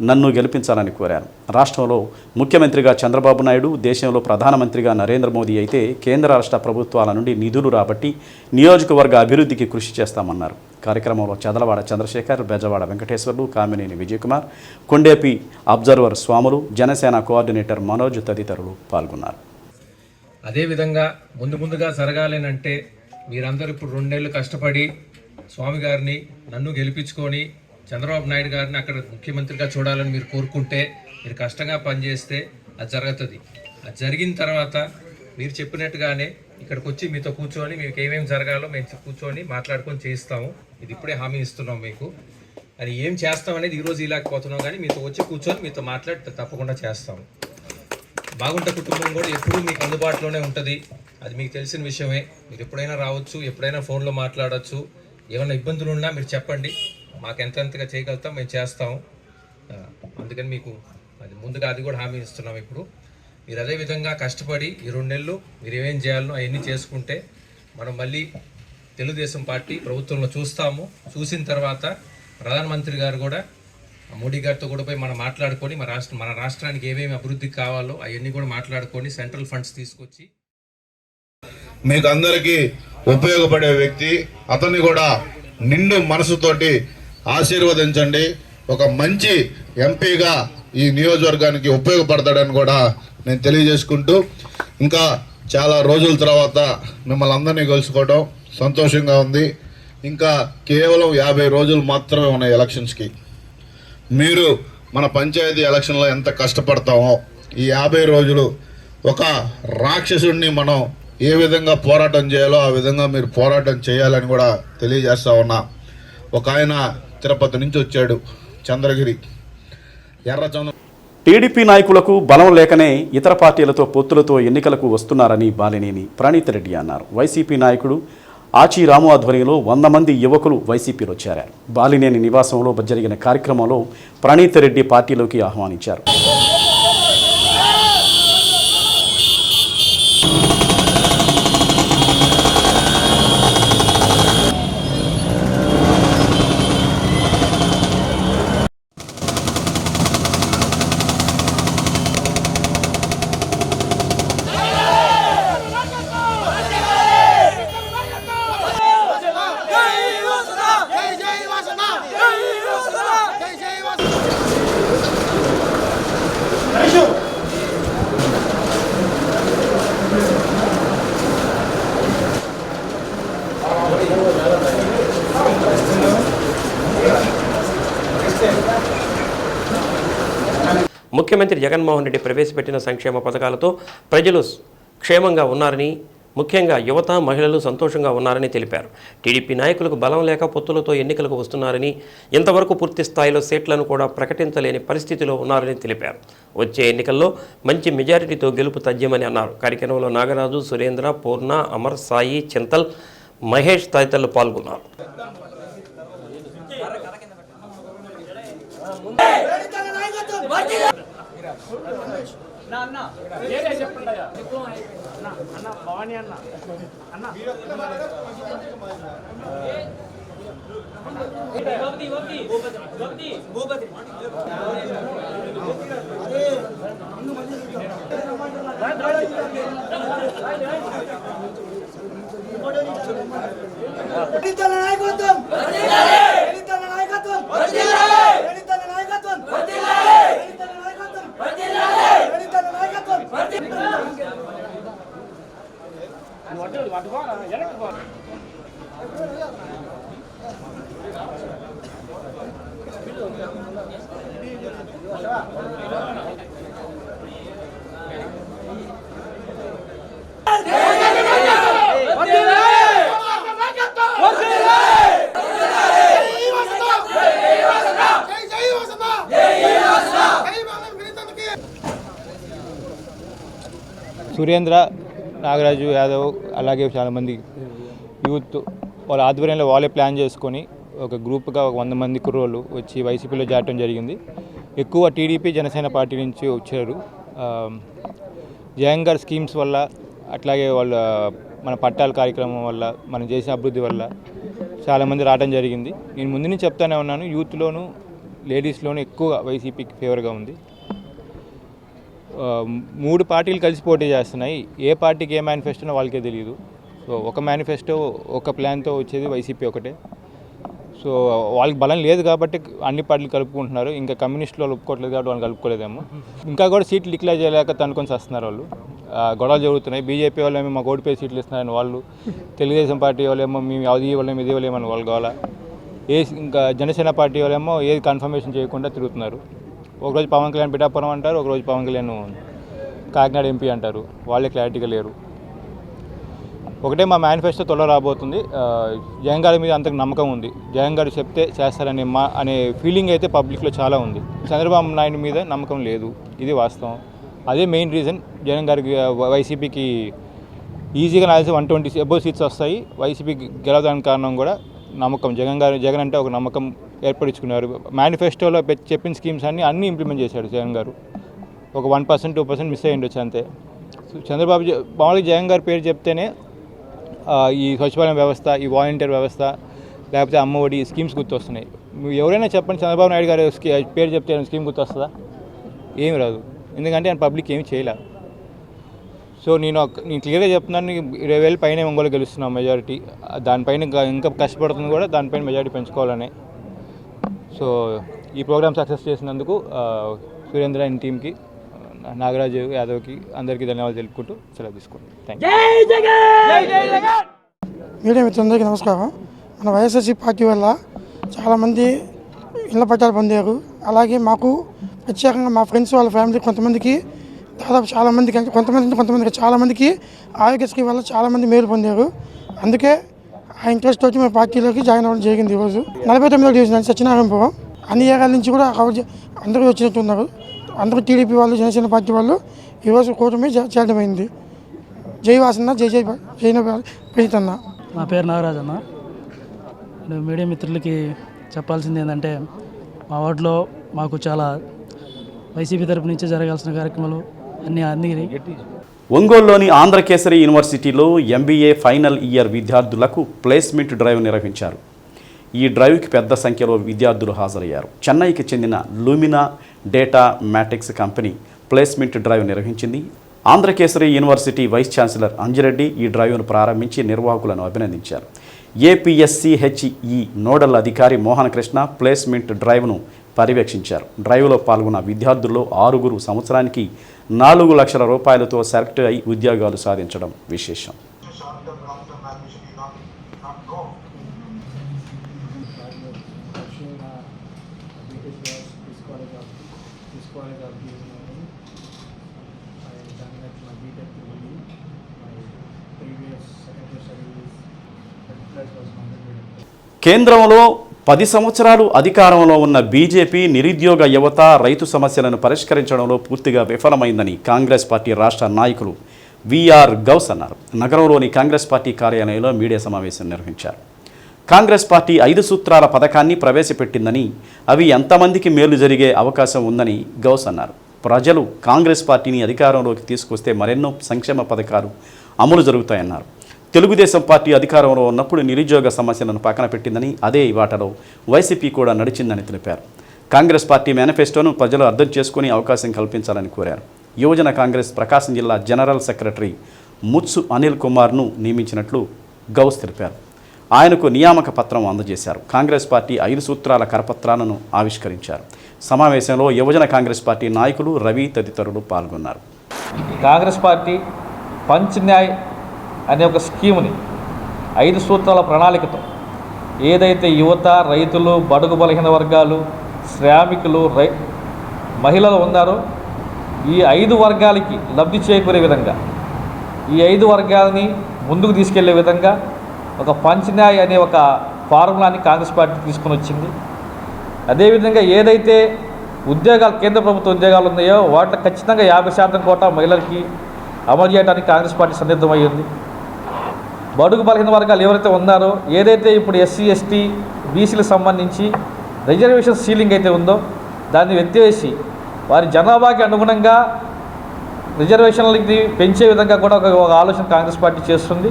నన్ను గెలిపించాలని కోరారు. రాష్ట్రంలో ముఖ్యమంత్రిగా చంద్రబాబు నాయుడు, దేశంలో ప్రధానమంత్రిగా నరేంద్ర మోదీ అయితే కేంద్ర రాష్ట్ర ప్రభుత్వాల నుండి నిధులు రాబట్టి నియోజకవర్గ అభివృద్ధికి కృషి చేస్తామన్నారు. కార్యక్రమంలో చదలవాడ చంద్రశేఖర్, బెజవాడ వెంకటేశ్వర్లు, కామినేని విజయకుమార్, కొండేపి అబ్జర్వర్ స్వాములు, జనసేన కోఆర్డినేటర్ మనోజ్ తదితరులు పాల్గొన్నారు. అదేవిధంగా ముందుగా జరగాలేనంటే మీరందరూ ఇప్పుడు 2 నెలలు కష్టపడి స్వామి గారిని నన్ను గెలిపించుకొని చంద్రబాబు నాయుడు గారిని అక్కడ ముఖ్యమంత్రిగా చూడాలని మీరు కోరుకుంటే, మీరు కష్టంగా పనిచేస్తే అది జరుగుతుంది. అది జరిగిన తర్వాత మీరు చెప్పినట్టుగానే ఇక్కడికి వచ్చి మీతో కూర్చొని మీకు ఏమేమి జరగాలో మేము కూర్చొని మాట్లాడుకొని చేయిస్తాము. ఇది ఇప్పుడే హామీ ఇస్తున్నాం మీకు. అది ఏం చేస్తాం అనేది ఈరోజు ఇలాకపోతున్నాం, కానీ మీతో వచ్చి కూర్చొని మీతో మాట్లాడి తప్పకుండా చేస్తాము. మాగుంట కుటుంబం కూడా ఎప్పుడూ మీకు అందుబాటులోనే ఉంటుంది. అది మీకు తెలిసిన విషయమే. మీరు ఎప్పుడైనా రావచ్చు, ఎప్పుడైనా ఫోన్లో మాట్లాడవచ్చు. ఏమైనా ఇబ్బందులు ఉన్నా మీరు చెప్పండి, మాకు ఎంతగా చేయగలుగుతాం మేము చేస్తాము. అందుకని మీకు అది కూడా హామీ ఇస్తున్నాం. ఇప్పుడు మీరు అదేవిధంగా కష్టపడి ఈ 2 నెలలు మీరు ఏమేం చేయాలనో అవన్నీ చేసుకుంటే మనం మళ్ళీ తెలుగుదేశం పార్టీ ప్రభుత్వంలో చూస్తాము. చూసిన తర్వాత ప్రధానమంత్రి గారు కూడా మోడీ గారితో కూడా పోయి మనం మాట్లాడుకొని మన రాష్ట్రానికి ఏమేమి అభివృద్ధికి కావాలో అవన్నీ కూడా మాట్లాడుకొని సెంట్రల్ ఫండ్స్ తీసుకొచ్చి మీకు అందరికీ ఉపయోగపడే వ్యక్తి. అతన్ని కూడా నిండు మనసుతోటి ఆశీర్వదించండి. ఒక మంచి ఎంపీగా ఈ నియోజకవర్గానికి ఉపయోగపడతాడని కూడా నేను తెలియజేసుకుంటూ, ఇంకా చాలా రోజుల తర్వాత మిమ్మల్ని అందరినీ కలుసుకోవడం సంతోషంగా ఉంది. ఇంకా కేవలం 50 రోజులు మాత్రమే ఉన్నాయి ఎలక్షన్స్కి. మీరు మన పంచాయతీ ఎలక్షన్లో ఎంత కష్టపడతామో ఈ 50 రోజులు ఒక రాక్షసుడిని మనం ఏ విధంగా పోరాటం చేయాలో ఆ విధంగా మీరు పోరాటం చేయాలని కూడా తెలియజేస్తా ఉన్నా. ఒక ఆయన తిరుపతి నుంచి వచ్చాడు, చంద్రగిరి ఎర్రచంద్ర. టీడీపీ నాయకులకు బలం లేకనే ఇతర పార్టీలతో పొత్తులతో ఎన్నికలకు వస్తున్నారని బాలినేని ప్రణీత్ రెడ్డి అన్నారు. వైసీపీ నాయకుడు ఆచి రాము ఆధ్వర్యంలో 100 మంది యువకులు వైసీపీలో చేరారు. బాలినేని నివాసంలో జరిగిన కార్యక్రమంలో ప్రణీత్ రెడ్డి పార్టీలోకి ఆహ్వానించారు. ముఖ్యమంత్రి జగన్మోహన్ రెడ్డి ప్రవేశపెట్టిన సంక్షేమ పథకాలతో ప్రజలు క్షేమంగా ఉన్నారని, ముఖ్యంగా యువత, మహిళలు సంతోషంగా ఉన్నారని తెలిపారు. టీడీపీ నాయకులకు బలం లేక పొత్తులతో ఎన్నికలకు వస్తున్నారని, ఇంతవరకు పూర్తి స్థాయిలో సీట్లను కూడా ప్రకటించలేని పరిస్థితిలో ఉన్నారని తెలిపారు. వచ్చే ఎన్నికల్లో మంచి మెజారిటీతో గెలుపు తథ్యమని అన్నారు. కార్యక్రమంలో నాగరాజు, సురేంద్ర, పూర్ణ, అమర్, సాయి, చింతల్, మహేష్ తదితరులు పాల్గొన్నారు. సురేంద్ర, నాగరాజు యాదవ్ అలాగే చాలామంది యూత్ వాళ్ళ ఆధ్వర్యంలో వాళ్ళే ప్లాన్ చేసుకొని ఒక గ్రూప్గా ఒక 100 మంది కుర్రోళ్ళు వచ్చి వైసీపీలో చేరడం జరిగింది. ఎక్కువ టీడీపీ జనసేన పార్టీ నుంచి వచ్చారు. జగన్ గారి స్కీమ్స్ వల్ల అట్లాగే వాళ్ళ మన పట్టాల కార్యక్రమం వల్ల మనం చేసిన అభివృద్ధి వల్ల చాలామంది రావడం జరిగింది. నేను ముందు నుంచి చెప్తానే ఉన్నాను, యూత్లోను లేడీస్లోనూ ఎక్కువ వైసీపీకి ఫేవర్గా ఉంది. 3 పార్టీలు కలిసి పోటీ చేస్తున్నాయి. ఏ పార్టీకి ఏ మేనిఫెస్టోనో వాళ్ళకే తెలియదు. సో ఒక మేనిఫెస్టో ఒక ప్లాన్తో వచ్చేది వైసీపీ ఒకటే. సో వాళ్ళకి బలం లేదు కాబట్టి అన్ని పార్టీలు కలుపుకుంటున్నారు. ఇంకా కమ్యూనిస్టులు ఒప్పుకోవట్లేదు కాబట్టి వాళ్ళు కలుపుకోలేదేమో. ఇంకా కూడా సీట్లు డిక్లేర్ చేయలేక తనుకొని వస్తున్నారు వాళ్ళు. గొడవలు జరుగుతున్నాయి. బీజేపీ వాళ్ళేమో మాకు ఓడిపోయి సీట్లు ఇస్తున్నారని వాళ్ళు, తెలుగుదేశం పార్టీ వాళ్ళేమో మేము అది ఇవ్వలేము ఇది ఇవ్వలేమని వాళ్ళు కావాలా. ఇంకా జనసేన పార్టీ వాళ్ళేమో ఏది కన్ఫర్మేషన్ చేయకుండా తిరుగుతున్నారు. ఒకరోజు పవన్ కళ్యాణ్ పిఠాపురం అంటారు, ఒకరోజు పవన్ కళ్యాణ్ కాకినాడ ఎంపీ అంటారు. వాళ్ళే క్లారిటీగా లేరు. ఒకటే మా మేనిఫెస్టో త్వరలో రాబోతుంది. జగన్ గారి మీద అంతకు నమ్మకం ఉంది. జగన్ గారు చెప్తే చేస్తారనే అనే ఫీలింగ్ అయితే పబ్లిక్లో చాలా ఉంది. చంద్రబాబు నాయుడు మీద నమ్మకం లేదు, ఇది వాస్తవం. అదే మెయిన్ రీజన్ జగన్ గారికి వైసీపీకి ఈజీగా నాల్సి 120 అబోవ్ సీట్స్ వస్తాయి. వైసీపీకి గెలవడానికి కారణం కూడా నమ్మకం. జగన్ అంటే ఒక నమ్మకం ఏర్పడించుకున్నారు. మేనిఫెస్టోలో చెప్పిన స్కీమ్స్ అన్నీ ఇంప్లిమెంట్ చేశాడు జగన్ గారు. ఒక 1% 2% మిస్ అయ్యి ఉండొచ్చు అంతే. చంద్రబాబు మామూలుగా జగన్ గారి పేరు చెప్తేనే ఈ సచివాలయం వ్యవస్థ, ఈ వాలంటీర్ వ్యవస్థ, లేకపోతే అమ్మఒడి స్కీమ్స్ గుర్తొస్తున్నాయి. ఎవరైనా చెప్పండి, చంద్రబాబు నాయుడు గారి పేరు చెప్తే స్కీమ్ గుర్తొస్తుందా? ఏమి రాదు. ఎందుకంటే ఆయన పబ్లిక్ ఏమి చేయలే. సో నేను క్లియర్గా చెప్తున్నాను, 20,000 పైన ఒంగోలు గెలుస్తున్నాం మెజారిటీ. దానిపైన ఇంకా కష్టపడుతుంది కూడా, దానిపైన మెజారిటీ పెంచుకోవాలని. సో ఈ ప్రోగ్రామ్ సక్సెస్ చేసినందుకు సురేంద్ర అండ్ టీమ్కి, నాగరాజు యాదవ్కి అందరికీ ధన్యవాదాలు తెలుపుకుంటూ సెలవు తీసుకోండి. Thank you. మీడియా మిత్రులందరికీ నమస్కారం. మన వైఎస్ఆర్సీ పార్టీ వల్ల చాలామంది ఇళ్ల పట్టాలు పొందారు. అలాగే మాకు ప్రత్యేకంగా మా ఫ్రెండ్స్ వాళ్ళ ఫ్యామిలీ కొంతమందికి, దాదాపు కొంతమందికి చాలామందికి ఆరోగ్యశ్రీ వల్ల చాలామంది మేలు పొందారు. అందుకే ఆ ఇంట్రెస్ట్ తోటి మేము పార్టీలోకి జాయిన్ అవ్వడం జరిగింది. ఈరోజు 49వ డివిజన్ సత్యనారాయణపురం అన్ని ఏరియాల నుంచి కూడా అందరూ వచ్చినట్టున్నారు. అందరూ టీడీపీ వాళ్ళు, జనసేన పార్టీ వాళ్ళు ఈరోజు కూటమి చేరడమైంది. జై వాసన్న, జై జై ప్రీతన్న. నా పేరు నాగరాజ్ అన్న. మీడియా మిత్రులకి చెప్పాల్సింది ఏంటంటే, మా వార్డులో మాకు చాలా వైసీపీ తరపు నుంచి జరగాల్సిన కార్యక్రమాలు అన్నీ ఒంగోలులోని ఆంధ్రకేసరి యూనివర్సిటీలో ఎంబీఏ ఫైనల్ ఇయర్ విద్యార్థులకు ప్లేస్మెంట్ డ్రైవ్ నిర్వహించారు. ఈ డ్రైవ్కి పెద్ద సంఖ్యలో విద్యార్థులు హాజరయ్యారు. చెన్నైకి చెందిన Lumina datamatics company placement drive నిర్వహించింది. Andhrakesari university vice chancellor Anjireddy ఈ డ్రైవ్ను ప్రారంభించి నిర్వాహకులను అభినందించారు. ఏపీఎస్సీహెచ్ఈ నోడల్ అధికారి మోహన్ కృష్ణ ప్లేస్మెంట్ డ్రైవ్ను పర్యవేక్షించారు. డ్రైవ్లో పాల్గొన్న విద్యార్థుల్లో 6 సంవత్సరానికి 4 లక్షల రూపాయలతో సెలెక్ట్ అయి ఉద్యోగాలు సాధించడం విశేషం. కేంద్రంలో 10 సంవత్సరాలు అధికారంలో ఉన్న బీజేపీ నిరుద్యోగ యువత, రైతు సమస్యలను పరిష్కరించడంలో పూర్తిగా విఫలమైందని కాంగ్రెస్ పార్టీ రాష్ట్ర నాయకులు విఆర్ గౌస్ అన్నారు. నగరంలోని కాంగ్రెస్ పార్టీ కార్యాలయంలో మీడియా సమావేశం నిర్వహించారు. కాంగ్రెస్ పార్టీ 5 సూత్రాల పథకాన్ని ప్రవేశపెట్టిందని, అవి ఎంతమందికి మేలు జరిగే అవకాశం ఉందని గౌస్ అన్నారు. ప్రజలు కాంగ్రెస్ పార్టీని అధికారంలోకి తీసుకొస్తే మరెన్నో సంక్షేమ పథకాలు అమలు జరుగుతాయన్నారు. తెలుగుదేశం పార్టీ అధికారంలో ఉన్నప్పుడు నిరుద్యోగ సమస్యలను పక్కన పెట్టిందని, అదే వాటలో వైసీపీ కూడా నడిచిందని తెలిపారు. కాంగ్రెస్ పార్టీ మేనిఫెస్టోను ప్రజలు అర్థం చేసుకుని అవకాశం కల్పించాలని కోరారు. యువజన కాంగ్రెస్ ప్రకాశం జిల్లా జనరల్ సెక్రటరీ ముత్సు అనిల్ కుమార్ను నియమించినట్లు గౌస్ తెలిపారు. ఆయనకు నియామక పత్రం అందజేశారు. కాంగ్రెస్ పార్టీ 5 సూత్రాల కరపత్రాలను ఆవిష్కరించారు. సమావేశంలో యువజన కాంగ్రెస్ పార్టీ నాయకులు రవి తదితరులు పాల్గొన్నారు. కాంగ్రెస్ పార్టీ పంచ్ న్యాయ్ అనే ఒక స్కీమ్ని 5 సూత్రాల ప్రణాళికతో ఏదైతే యువత, రైతులు, బడుగు బలహీన వర్గాలు, శ్రామికులు, మహిళలు ఉన్నారో ఈ 5 వర్గాలకి లబ్ధి చేకూరే విధంగా, ఈ 5 వర్గాలని ముందుకు తీసుకెళ్లే విధంగా ఒక పంచ్ న్యాయ్ అనే ఒక ఫార్ములాని కాంగ్రెస్ పార్టీ తీసుకుని వచ్చింది. అదేవిధంగా ఏదైతే ఉద్యోగాలు, కేంద్ర ప్రభుత్వ ఉద్యోగాలు ఉన్నాయో వాటిలో ఖచ్చితంగా 50% కోటా మహిళలకి అమలు చేయడానికి కాంగ్రెస్ పార్టీ సన్నిద్ధమైంది. బడుగు బలహీన వర్గాలు ఎవరైతే ఉన్నారో, ఏదైతే ఇప్పుడు ఎస్సీ, ఎస్టీ, బీసీలకు సంబంధించి రిజర్వేషన్ సీలింగ్ అయితే ఉందో దాన్ని ఎత్తివేసి వారి జనాభాకి అనుగుణంగా రిజర్వేషన్లకి పెంచే విధంగా కూడా ఒక ఆలోచన కాంగ్రెస్ పార్టీ చేస్తుంది.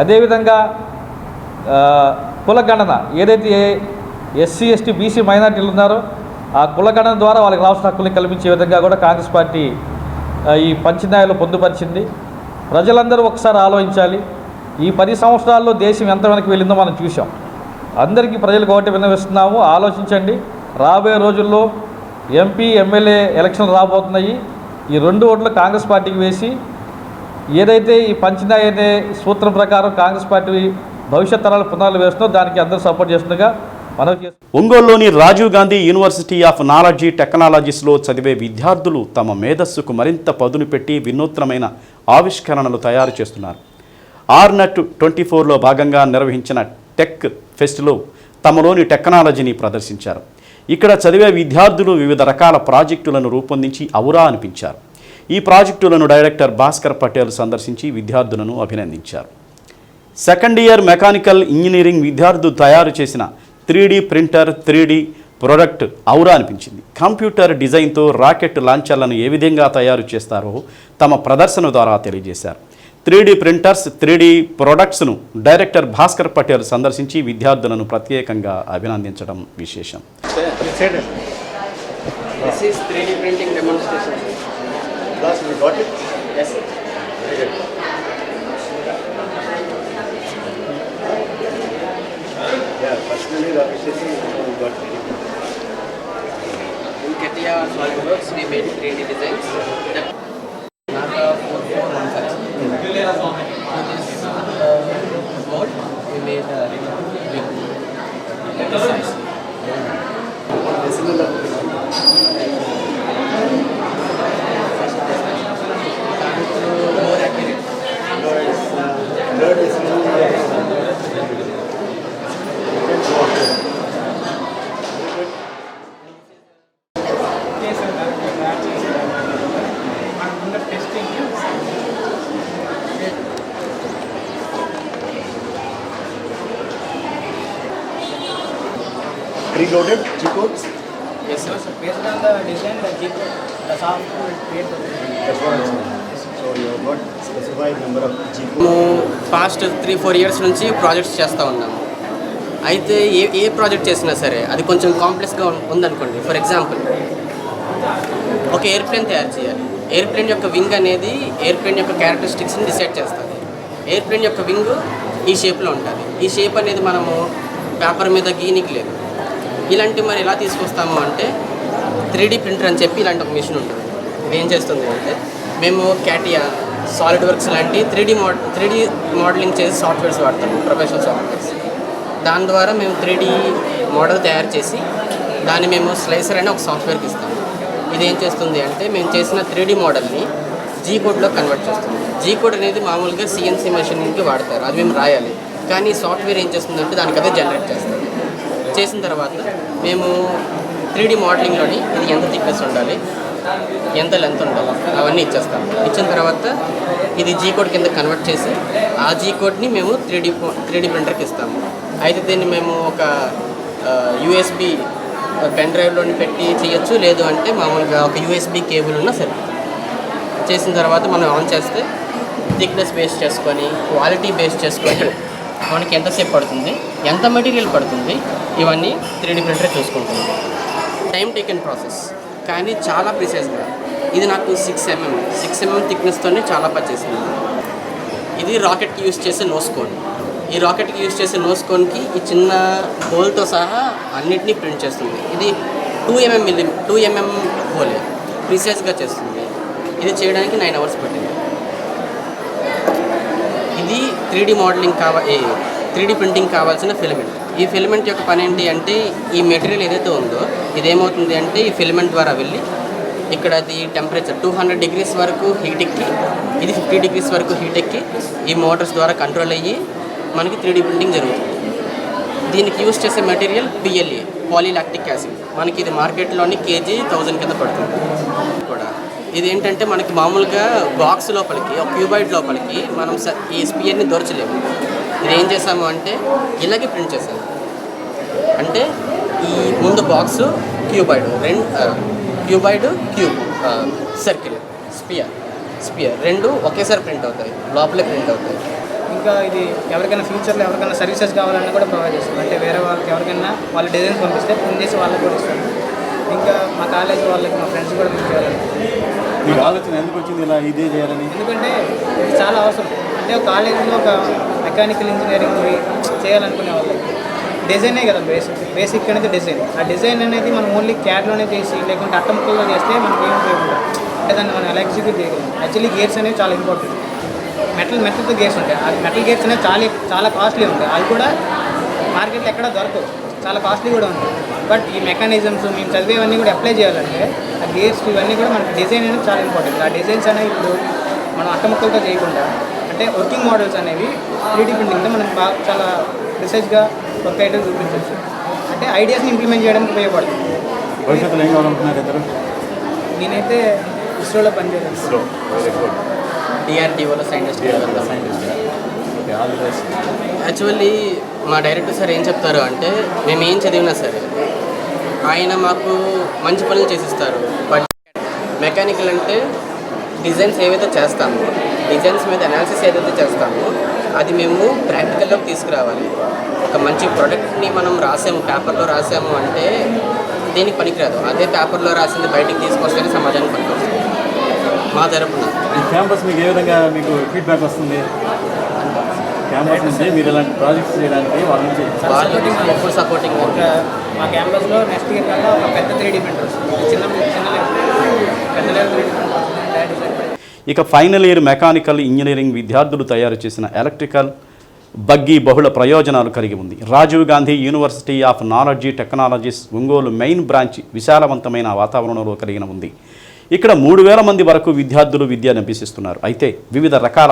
అదేవిధంగా కులగణన, ఏదైతే ఎస్సీ, ఎస్టీ, బీసీ మైనార్టీలు ఉన్నారో ఆ కులగణన ద్వారా వాళ్ళకి రాష్ట్ర హక్కుల్ని కల్పించే విధంగా కూడా కాంగ్రెస్ పార్టీ ఈ పంచ్ న్యాయాలు పొందుపరిచింది. ప్రజలందరూ ఒకసారి ఆలోచించాలి. ఈ 10 సంవత్సరాల్లో దేశం ఎంత వెనక్కి వెళ్ళిందో మనం చూసాం. అందరికీ ప్రజలకు ఒకటి విన్నవిస్తున్నాము, ఆలోచించండి. రాబోయే రోజుల్లో ఎంపీ, ఎమ్మెల్యే ఎలక్షన్లు రాబోతున్నాయి. ఈ 2 ఓట్లు కాంగ్రెస్ పార్టీకి వేసి ఏదైతే ఈ పంచ్ న్యాయ్ అనే సూత్రం ప్రకారం కాంగ్రెస్ పార్టీ భవిష్యత్ తరాలు పునాదులు వేస్తుందో దానికి అందరూ సపోర్ట్ చేస్తుండగా ఒంగోలులోని Rajiv Gandhi university of knowledge టెక్నాలజీస్లో చదివే విద్యార్థులు తమ మేధస్సుకు మరింత పదును పెట్టి వినూత్నమైన ఆవిష్కరణలు తయారు చేస్తున్నారు. ఆర్నెట్ 24లో భాగంగా నిర్వహించిన టెక్ ఫెస్ట్లో తమలోని టెక్నాలజీని ప్రదర్శించారు. ఇక్కడ చదివే విద్యార్థులు వివిధ రకాల ప్రాజెక్టులను రూపొందించి ఔరా అనిపించారు. ఈ ప్రాజెక్టులను డైరెక్టర్ భాస్కర్ పటేల్ సందర్శించి విద్యార్థులను అభినందించారు. సెకండ్ ఇయర్ మెకానికల్ ఇంజనీరింగ్ విద్యార్థులు తయారు చేసిన 3D ప్రింటర్, 3D ప్రోడక్ట్ ఔరా అనిపించింది. కంప్యూటర్ డిజైన్తో రాకెట్ లాంచర్లను ఏ విధంగా తయారు చేస్తారో తమ ప్రదర్శన ద్వారా తెలియజేశారు. 3D ప్రింటర్స్, 3D ప్రొడక్ట్స్ను డైరెక్టర్ భాస్కర్ పటేల్ సందర్శించి విద్యార్థులను ప్రత్యేకంగా అభినందించడం విశేషం. Personally, we got in CATIA SolidWorks, we made 3D designs. NASA 4415. This mold we made big size. More accurate. Preloaded G codes? Yes, sir. So based on the design, the G code, the software will create the. That's what I'm saying. So you have got specified number of G codes. Past 3-4 years నుంచి projects చేస్తూ ఉన్నాము. అయితే ఏ project చేసినా సరే అది కొంచెం కాంప్లెక్స్గా ఉందనుకోండి. For example ఒక ఎయిర్ప్లేన్ తయారు చేయాలి. ఎయిర్ప్లేన్ యొక్క వింగ్ అనేది ఎయిర్ప్లేన్ యొక్క క్యారెక్టరిస్టిక్స్ని డిసైడ్ చేస్తుంది. ఎయిర్ప్లేన్ యొక్క వింగ్ ఈ షేప్లో ఉంటుంది. ఈ షేప్ అనేది మనము పేపర్ మీద గీనికి లేదు. ఇలాంటి మరి ఎలా తీసుకొస్తాము అంటే 3D ప్రింటర్ అని చెప్పి ఇలాంటి ఒక మిషన్ ఉంటుంది. ఇది ఏం చేస్తుంది అంటే మేము CATIA, SolidWorks లాంటి 3D మోడలింగ్ చేసి సాఫ్ట్వేర్స్ వాడతాము, ప్రొఫెషనల్ సాఫ్ట్వేర్స్. దాని ద్వారా మేము 3D మోడల్ తయారు చేసి దాన్ని మేము స్లైసర్ అనే ఒక సాఫ్ట్వేర్కి ఇస్తాము. ఇది ఏం చేస్తుంది అంటే మేము చేసిన 3D మోడల్ని G కోడ్లో కన్వర్ట్ చేస్తుంది. G కోడ్ అనేది మామూలుగా CNC మెషిన్కి వాడతారు, అది మేము రాయాలి. కానీ సాఫ్ట్వేర్ ఏం చేస్తుందంటే దానికి అదే జనరేట్ చేస్తుంది. చేసిన తర్వాత మేము 3D మోడలింగ్లోని ఇది ఎంత థిక్నెస్ ఉండాలి, ఎంత లెంత్ ఉండాలి అవన్నీ ఇచ్చేస్తాం. ఇచ్చిన తర్వాత ఇది G కోడ్ కింద కన్వర్ట్ చేసి ఆ G కోడ్ని మేము 3D ప్రింటర్కి ఇస్తాము. అయితే దీన్ని మేము ఒక USB పెన్ డ్రైవ్లోని పెట్టి చేయొచ్చు, లేదు అంటే మామూలుగా ఒక USB కేబుల్ ఉన్నా సరే. చేసిన తర్వాత మనం ఆన్ చేస్తే థిక్నెస్ బేస్ చేసుకొని, క్వాలిటీ బేస్ చేసుకొని మనకి ఎంతసేపు పడుతుంది, ఎంత మెటీరియల్ పడుతుంది, ఇవన్నీ 3D ప్రింటర్ చూసుకుంటుంది. టైం టేకెన్ ప్రాసెస్ కానీ చాలా ప్రిసైజ్గా. ఇది నాకు 6 mm థిక్నెస్తోనే చాలా పనిచేసింది. ఇది రాకెట్కి యూజ్ చేసే నోస్ కోన్. ఈ రాకెట్కి యూజ్ చేసే నోస్ కోన్కి ఈ చిన్న హోల్తో సహా అన్నిటినీ ప్రింట్ చేస్తుంది. ఇది 2 mm హోలే ప్రిసైజ్గా చేస్తుంది. ఇది చేయడానికి 9 hours పట్టింది. ఇది 3D మోడలింగ్ 3D ప్రింటింగ్ కావాల్సిన ఫిలమెంట్. ఈ ఫిలమెంట్ యొక్క పని ఏంటి అంటే ఈ మెటీరియల్ ఏదైతే ఉందో ఇదేమవుతుంది అంటే ఈ ఫిలమెంట్ ద్వారా వెళ్ళి ఇక్కడ అది టెంపరేచర్ 200 degrees వరకు హీట్ ఎక్కి ఇది 50 degrees వరకు హీట్ ఎక్కి ఈ మోటార్స్ ద్వారా కంట్రోల్ అయ్యి మనకి 3D ప్రింటింగ్ జరుగుతుంది. దీనికి యూజ్ చేసే మెటీరియల్ PLA, పాలీలాక్టిక్ యాసిడ్. మనకి ఇది మార్కెట్లోని కేజీ 1000 కింద పడుతుంది కూడా. ఇది ఏంటంటే మనకి మామూలుగా బాక్స్ లోపలికి ఒక క్యూబాయిడ్ లోపలికి మనం ఈ స్పియర్ని దొరచలేము. ఇది ఏం చేసాము అంటే ఇలాగే ప్రింట్ చేసాము. అంటే ఈ ముందు box cuboid, cuboid cube, circle, sphere రెండు ఒకేసారి ప్రింట్ అవుతాయి, లోపలే ప్రింట్ అవుతాయి. ఇంకా ఇది ఎవరికైనా ఫ్యూచర్లో ఎవరికైనా సర్వీసెస్ కావాలన్నా కూడా ప్రొవైడ్ చేస్తాం. అంటే వేరే వాళ్ళకి ఎవరికైనా వాళ్ళ డిజైన్స్ పంపిస్తే ప్రింట్ చేసి వాళ్ళకి కూడా ఇస్తాను. ఇంకా మా కాలేజ్ వాళ్ళకి మా ఫ్రెండ్స్ కూడా మేము చేయాలని. మీకు ఆలోచన ఎందుకు వచ్చింది ఇలా ఇదే చేయాలని? ఎందుకంటే ఇది చాలా అవసరం. అంటే ఒక కాలేజీలో ఒక మెకానికల్ ఇంజనీరింగ్ చేయాలనుకునే వాళ్ళకి డిజైనే కదా బేసిక్ అనేది డిజైన్. ఆ డిజైన్ అనేది మనం ఓన్లీ క్యాడ్లోనే చేసి లేకుంటే అట్టముక్కల్లో చేస్తే మనకి ఏం ఉపయోగం. అంటే దాన్ని మనం ఎలా ఎగ్జిక్యూట్ చేయగలం. యాక్చువల్లీ గేర్స్ అనేవి చాలా ఇంపార్టెంట్. మెటల్తో గేర్స్ ఉంటాయి. అది మెటల్ గేర్స్ అనేవి చాలా కాస్ట్లీ ఉంటాయి. అవి కూడా మార్కెట్లో ఎక్కడ దొరకవు, చాలా కాస్ట్లీ కూడా ఉంటాయి. బట్ ఈ మెకానిజమ్స్ మేము చదివేవన్నీ కూడా అప్లై చేయాలంటే ఆ గేర్స్ ఇవన్నీ కూడా మనకి డిజైన్ అనేది చాలా ఇంపార్టెంట్. ఆ డిజైన్స్ అనేవి ఇప్పుడు మనం అట్టముక్కలతో చేయకుండా అంటే వర్కింగ్ మోడల్స్ అనేవి 3D ప్రింటింగ్తో మనం బాగా చాలా రీసెర్చ్గా వర్క్ అయితే చూపించవచ్చు. అంటే ఐడియాస్ని ఇంప్లిమెంట్ చేయడానికి ఉపయోగపడుతుంది. భవిష్యత్తులో ఏం కావాలనుకున్నారు ఇద్దరు? నేనైతే ఇస్రోలో పనిచేయాలి. DRDOలో సైంటిస్ట్. యాక్చువల్లీ మా డైరెక్టర్ సార్ ఏం చెప్తారు అంటే మేము ఏం చదివినా సరే ఆయన మాకు మంచి పనులు చేసిస్తారు. బట్ మెకానికల్ అంటే డిజైన్స్ ఏవైతే చేస్తామో, డిజైన్స్ మీద అనాలిసిస్ ఏదైతే చేస్తామో అది మేము ప్రాక్టికల్లోకి తీసుకురావాలి. ఒక మంచి ప్రోడక్ట్ని మనం రాసాము, పేపర్లో రాసాము అంటే దేనికి పనికిరాదు. అదే పేపర్లో రాసింది బయటికి తీసుకొస్తేనే సమాజానికి పనికొస్తుంది. మా తరపున ఈ క్యాంపస్ మీకు ఏ విధంగా మీకు ఫీడ్బ్యాక్ వస్తుంది? క్యాంపస్ నుంచి మీరు ఇలాంటి ప్రాజెక్ట్స్ చేయడానికి వాళ్ళ నుంచి ఫుల్ సపోర్టింగ్. మా క్యాంపస్లో నెక్స్ట్ ఇయర్ కల్లా ఒక పెద్ద 3D ప్రింటర్ వస్తుంది. చిన్న పెద్ద లెవెల్ 3D ప్రింటర్. ఇక ఫైనల్ ఇయర్ మెకానికల్ ఇంజనీరింగ్ విద్యార్థులు తయారు చేసిన ఎలక్ట్రికల్ బగ్గీ బహుళ ప్రయోజనాలు కలిగి ఉంది. Rajiv Gandhi university of knowledge technologies Ongole main branch విశాలవంతమైన వాతావరణంలో కలిగి ఉంది. ఇక్కడ 3000 మంది వరకు విద్యార్థులు విద్యను అభ్యసిస్తున్నారు. అయితే వివిధ రకాల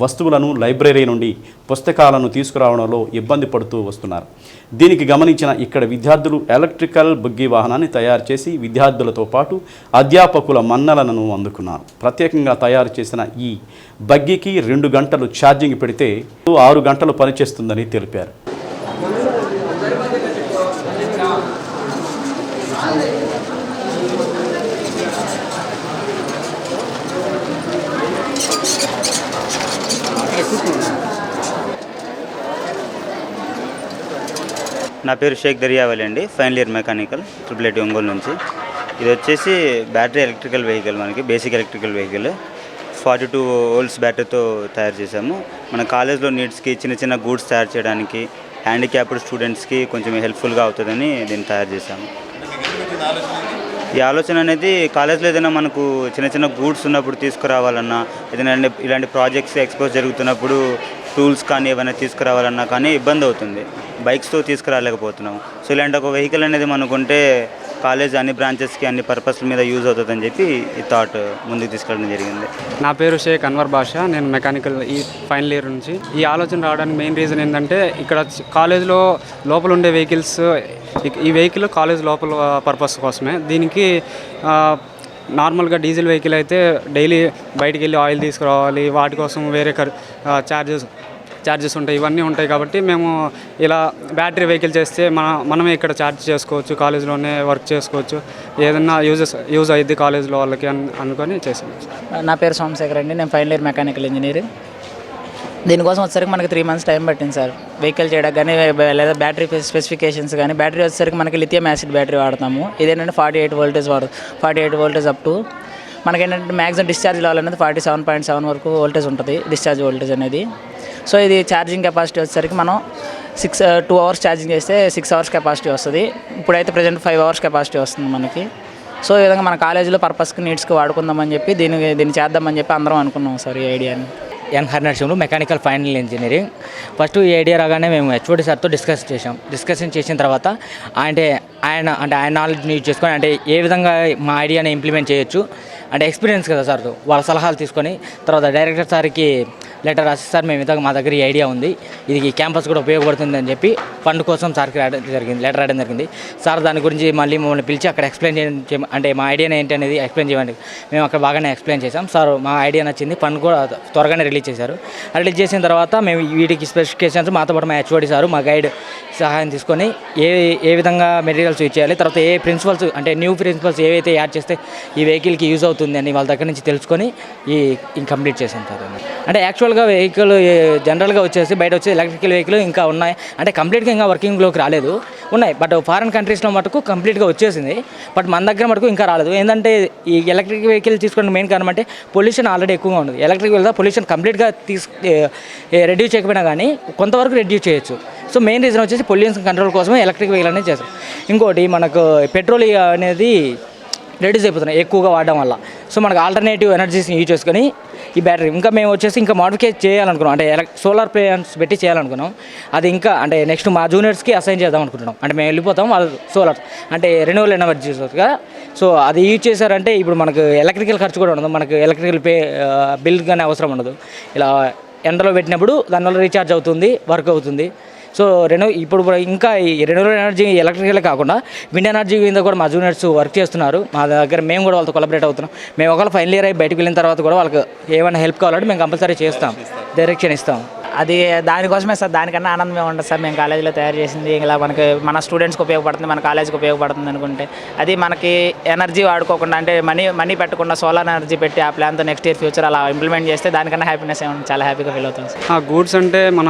వస్తువులను లైబ్రరీ నుండి పుస్తకాలను తీసుకురావడంలో ఇబ్బంది పడుతూ వస్తున్నారు. దీనికి గమనించిన ఇక్కడ విద్యార్థులు ఎలక్ట్రికల్ బగ్గీ వాహనాన్ని తయారు చేసి విద్యార్థులతో పాటు అధ్యాపకుల మన్ననలను అందుకున్నారు. ప్రత్యేకంగా తయారు చేసిన ఈ బగ్గీకి 2 గంటలు ఛార్జింగ్ పెడితే 6 గంటలు పనిచేస్తుందని తెలిపారు. నా పేరు షేక్ దర్యావలి అండి, final year mechanical IIIT Ongole నుంచి. ఇది వచ్చేసి బ్యాటరీ ఎలక్ట్రికల్ వెహికల్, మనకి బేసిక్ ఎలక్ట్రికల్ వెహికల్ 42 volts బ్యాటరీతో తయారు చేశాము. మన కాలేజ్లో నీడ్స్కి చిన్న చిన్న గూడ్స్ తయారు చేయడానికి హ్యాండిక్యాప్డ్ స్టూడెంట్స్కి కొంచెం హెల్ప్ఫుల్గా అవుతుందని దీన్ని తయారు చేశాము. ఈ ఆలోచన అనేది కాలేజ్లో ఏదైనా మనకు చిన్న చిన్న గూడ్స్ ఉన్నప్పుడు తీసుకురావాలన్నా, ఏదైనా ఇలాంటి ప్రాజెక్ట్స్ ఎక్స్పోజ్ జరుగుతున్నప్పుడు టూల్స్ కానీ ఏమైనా తీసుకురావాలన్నా కానీ ఇబ్బంది అవుతుంది. బైక్స్తో తీసుకురాలేకపోతున్నాం. సో ఇలాంటి ఒక వెహికల్ అనేది మనకుంటే కాలేజ్ అన్ని బ్రాంచెస్కి అన్ని పర్పస్ల మీద యూజ్ అవుతుందని చెప్పి ఈ థాట్ ముందుకు తీసుకెళ్ళడం జరిగింది. నా పేరు షేక్ అన్వర్ బాషా, నేను మెకానికల్ ఈ ఫైనల్ ఇయర్ నుంచి. ఈ ఆలోచన రావడానికి మెయిన్ రీజన్ ఏంటంటే ఇక్కడ కాలేజ్లో లోపల ఉండే వెహికల్స్, ఈ వెహికల్ కాలేజ్ లోపల పర్పస్ కోసమే. దీనికి నార్మల్గా డీజిల్ వెహికల్ అయితే డైలీ బయటికి వెళ్ళి ఆయిల్ తీసుకురావాలి, వాటి కోసం వేరే ఛార్జెస్ ఉంటాయి, ఇవన్నీ ఉంటాయి. కాబట్టి మేము ఇలా బ్యాటరీ వెహికల్ చేస్తే మనమే ఇక్కడ ఛార్జ్ చేసుకోవచ్చు, కాలేజ్లోనే వర్క్ చేసుకోవచ్చు, ఏదన్నా యూజ్ అయ్యిద్ది కాలేజ్లో వాళ్ళకి అనుకొని చేసాము. నా పేరు సోమశేఖర్ అండి, నేను ఫైనల్ ఇయర్ మెకానికల్ ఇంజనీరింగ్. దీనికోసం వచ్చేసరికి మనకి 3 months టైం పట్టింది సార్, వెహికల్ చేయడానికి కానీ లేదా బ్యాటరీ స్పెసిఫికేషన్స్ కానీ. బ్యాటరీ వచ్చేసరికి మనకి లిథియం యాసిడ్ బ్యాటరీ వాడతాము. ఇదేంటంటే 48 voltage 48 voltage అప్ టు మనకేంటంటే మ్యాక్సిమం డిశ్చార్జ్ లెవెల్ అనేది 47.7 వరకు వోల్టేజ్ ఉంటుంది, డిశ్చార్జ్ వోల్టేజ్ అనేది. సో ఇది ఛార్జింగ్ కెపాసిటీ వచ్చేసరికి మనం 2 hours ఛార్జింగ్ చేస్తే 6 hours కెపాసిటీ వస్తుంది. ఇప్పుడైతే ప్రజెంట్ 5 hours కెపాసిటీ వస్తుంది మనకి. సో ఈ విధంగా మన కాలేజీలో పర్పస్కి నీడ్స్కి వాడుకుందామని చెప్పి దీన్ని చేద్దామని చెప్పి అందరం అనుకున్నాం సార్ ఈ ఐడియాని. ఎన్ హరినరసింహులు, మెకానికల్ ఫైనల్ ఇంజనీరింగ్. ఫస్ట్ ఈ ఐడియా రాగానే మేము హెచ్ఓడి సార్తో డిస్కషన్ చేసిన తర్వాత ఆయన నాలెడ్జ్ని యూజ్ చేసుకొని అంటే ఏ విధంగా మా ఐడియాని ఇంప్లిమెంట్ చేయొచ్చు అంటే ఎక్స్పీరియన్స్ కదా సార్, వాళ్ళ సలహాలు తీసుకొని తర్వాత డైరెక్టర్ సార్కి లెటర్ రాసి సార్ మేము మా దగ్గర ఈ ఐడియా ఉంది, ఇది క్యాంపస్ కూడా ఉపయోగపడుతుంది అని చెప్పి ఫండ్ కోసం సార్కి లెటర్ రాయడం జరిగింది. సార్ దాని గురించి మళ్ళీ మమ్మల్ని పిలిచి అక్కడ ఎక్స్ప్లెయిన్ చేయడం అంటే మా ఐడియాని ఏంటి అనేది ఎక్స్ప్లెయిన్ చేయండి. మేము అక్కడ బాగానే ఎక్స్ప్లెయిన్ చేసాం. సార్ మా ఐడియా నచ్చింది, ఫండ్ కూడా త్వరగానే రిలీజ్ చేశారు. రిలీజ్ చేసిన తర్వాత మేము వీటికి స్పెసిఫికేషన్స్ మాతో పాటు మా హెచ్ఓడి సారు మా గైడ్ సహాయం తీసుకొని ఏ విధంగా మెటీరియల్స్ యూజ్ చేయాలి, తర్వాత ఏ ప్రిన్సిపల్స్ అంటే న్యూ ప్రిన్సిపల్స్ ఏవైతే యాడ్ చేస్తే ఈ వెహికల్కి యూజ్ అవుతుంది అని వాళ్ళ దగ్గర నుంచి తెలుసుకొని కంప్లీట్ చేసాం సార్. అంటే యాక్చువల్గా వెహికల్ జనరల్గా వచ్చేసి బయట వచ్చే ఎలక్ట్రికల్ వెహికల్ ఇంకా ఉన్నాయి, అంటే కంప్లీట్గా ఇంకా వర్కింగ్లోకి రాలేదు, ఉన్నాయి. బట్ ఫారిన్ కంట్రీస్లో మటుకు కంప్లీట్గా వచ్చేసింది, బట్ మన దగ్గర మటుకు ఇంకా రాలేదు. ఏంటంటే ఈ ఎలక్ట్రిక్ వెహికల్ తీసుకోవడానికి మెయిన్ కారణం అంటే పొల్యూషన్ ఆల్రెడీ ఎక్కువగా ఉంది. ఎలక్ట్రిక్ వెహికల్ పొల్యూషన్ కంప్లీట్గా రెడ్యూస్ చేయకపోయినా కానీ కొంతవరకు రెడ్యూస్ చేయొచ్చు. సో మెయిన్ రీజన్ వచ్చేసి పొల్యూషన్ కంట్రోల్ కోసమే ఎలక్ట్రిక్ వెహికల్ అనేది చేస్తారు. ఇంకోటి మనకు పెట్రోల్ అనేది రెడ్యూస్ అయిపోతున్నాయి ఎక్కువగా వాడడం వల్ల. సో మనకు ఆల్టర్నేటివ్ ఎనర్జీస్ని యూజ్ చేసుకొని ఈ బ్యాటరీ ఇంకా మేము వచ్చేసి ఇంకా మోడిఫై చేయాలనుకున్నాం, అంటే సోలార్ ప్లాంట్స్ పెట్టి చేయాలనుకున్నాం. అది ఇంకా అంటే నెక్స్ట్ మా జూనియర్స్కి అసైన్ చేద్దాం అనుకుంటున్నాం. అంటే మేము వెళ్ళిపోతాం, వాళ్ళు సోలార్ అంటే రెన్యూవల్ ఎనర్జీస్గా. సో అది యూజ్ చేశారంటే ఇప్పుడు మనకు ఎలక్ట్రికల్ ఖర్చు కూడా ఉండదు, మనకు ఎలక్ట్రికల్ బిల్ కానీ అవసరం ఉండదు. ఇలా ఎండలో పెట్టినప్పుడు దానివల్ల రీఛార్జ్ అవుతుంది, వర్క్ అవుతుంది. సో ఇప్పుడు ఇంకా ఈ రెన్యూవల్ ఎనర్జీ ఎలక్ట్రికల్ కాకుండా విండ్ ఎనర్జీ మీద కూడా మా జూనియర్స్ వర్క్ చేస్తున్నారు. మా దగ్గర మేము కూడా వాళ్ళతో కొలాబరేట్ అవుతున్నాం. మేము ఒకవేళ ఫైనల్ ఇయర్ అయ్యి బయటకు వెళ్ళిన తర్వాత కూడా వాళ్ళకి ఏమైనా హెల్ప్ కావాలంటే మేము కంపల్సరీ చేస్తాం, డైరెక్షన్ ఇస్తాం. అది దానికోసమే సార్, దానికన్నా ఆనందమే ఉంటుంది సార్. మేము కాలేజీలో తయారు చేసింది ఇలా మనకి మన స్టూడెంట్స్కి ఉపయోగపడుతుంది, మన కాలేజీకి ఉపయోగపడుతుంది అనుకుంటే అది మనకి ఎనర్జీ వాడుకోకుండా అంటే మనీ పెట్టకుండా సోలార్ ఎనర్జీ పెట్టి ఆ ప్లాన్తో నెక్స్ట్ ఇయర్ ఫ్యూచర్ అలా ఇంప్లిమెంట్ చేస్తే దానికన్నా హ్యాపీనెస్ ఏమన్నా చాలా హ్యాపీగా ఫీల్ అవుతుంది సార్. గూడ్స్ అంటే మన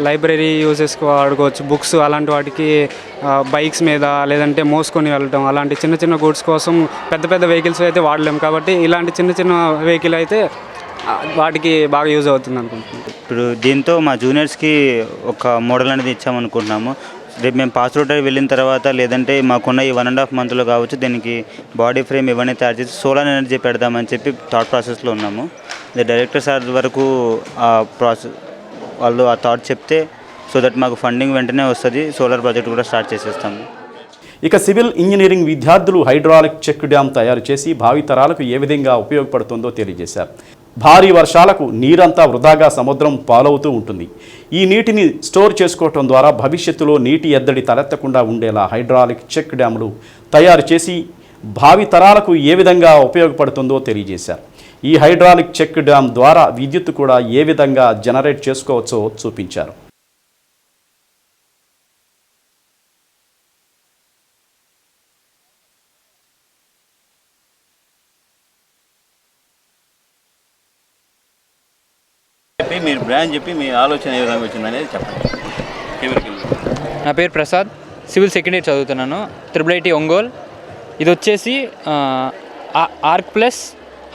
లైబ్రరీ యూజెస్కి వాడుకోవచ్చు, బుక్స్ అలాంటి వాటికి బైక్స్ మీద లేదంటే మోసుకొని వెళ్ళటం అలాంటి చిన్న చిన్న గూడ్స్ కోసం పెద్ద వెహికల్స్ అయితే వాడలేము. కాబట్టి ఇలాంటి చిన్న వెహికల్ అయితే వాటికి బాగా యూజ్ అవుతుంది అనుకుంటున్నాను. ఇప్పుడు దీంతో మా జూనియర్స్కి ఒక మోడల్ అనేది ఇచ్చామనుకుంటున్నాము. రేపు మేము పాస్ అవుట్ అయ్యి వెళ్ళిన తర్వాత లేదంటే మాకున్న ఈ 1.5 మంత్లో కావచ్చు దీనికి బాడీ ఫ్రేమ్ ఇవన్నీ తయారు చేసి సోలార్ ఎనర్జీ పెడదామని చెప్పి థాట్ ప్రాసెస్లో ఉన్నాము. డైరెక్టర్ సార్ వరకు ఆ వాళ్ళు ఆ థాట్ చెప్తే సో దట్ మాకు ఫండింగ్ వెంటనే వస్తుంది, సోలార్ ప్రాజెక్ట్ కూడా స్టార్ట్ చేసేస్తాము. ఇక సివిల్ ఇంజనీరింగ్ విద్యార్థులు హైడ్రాలిక్ చెక్ డ్యామ్ తయారు చేసి భావితరాలకు ఏ విధంగా ఉపయోగపడుతుందో తెలియజేశారు. భారీ వర్షాలకు నీరంతా వృధాగా సముద్రం పాలవుతూ ఉంటుంది. ఈ నీటిని స్టోర్ చేసుకోవటం ద్వారా భవిష్యత్తులో నీటి ఎద్దడి తలెత్తకుండా ఉండేలా హైడ్రాలిక్ చెక్ డ్యాములు తయారు చేసి భావితరాలకు ఏ విధంగా ఉపయోగపడుతుందో తెలియజేశారు. ఈ హైడ్రాలిక్ చెక్ డ్యామ్ ద్వారా విద్యుత్ కూడా ఏ విధంగా జనరేట్ చేసుకోవచ్చో చూపించారు. మీరు బ్రాండ్ చెప్పి మీ ఆలోచన ఏ విధంగా వచ్చిందనేది చెప్పండి. నా పేరు ప్రసాద్, సివిల్ సెకండ్ ఇయర్ చదువుతున్నాను, IIIT ఒంగోల్. ఇది వచ్చేసి arc plus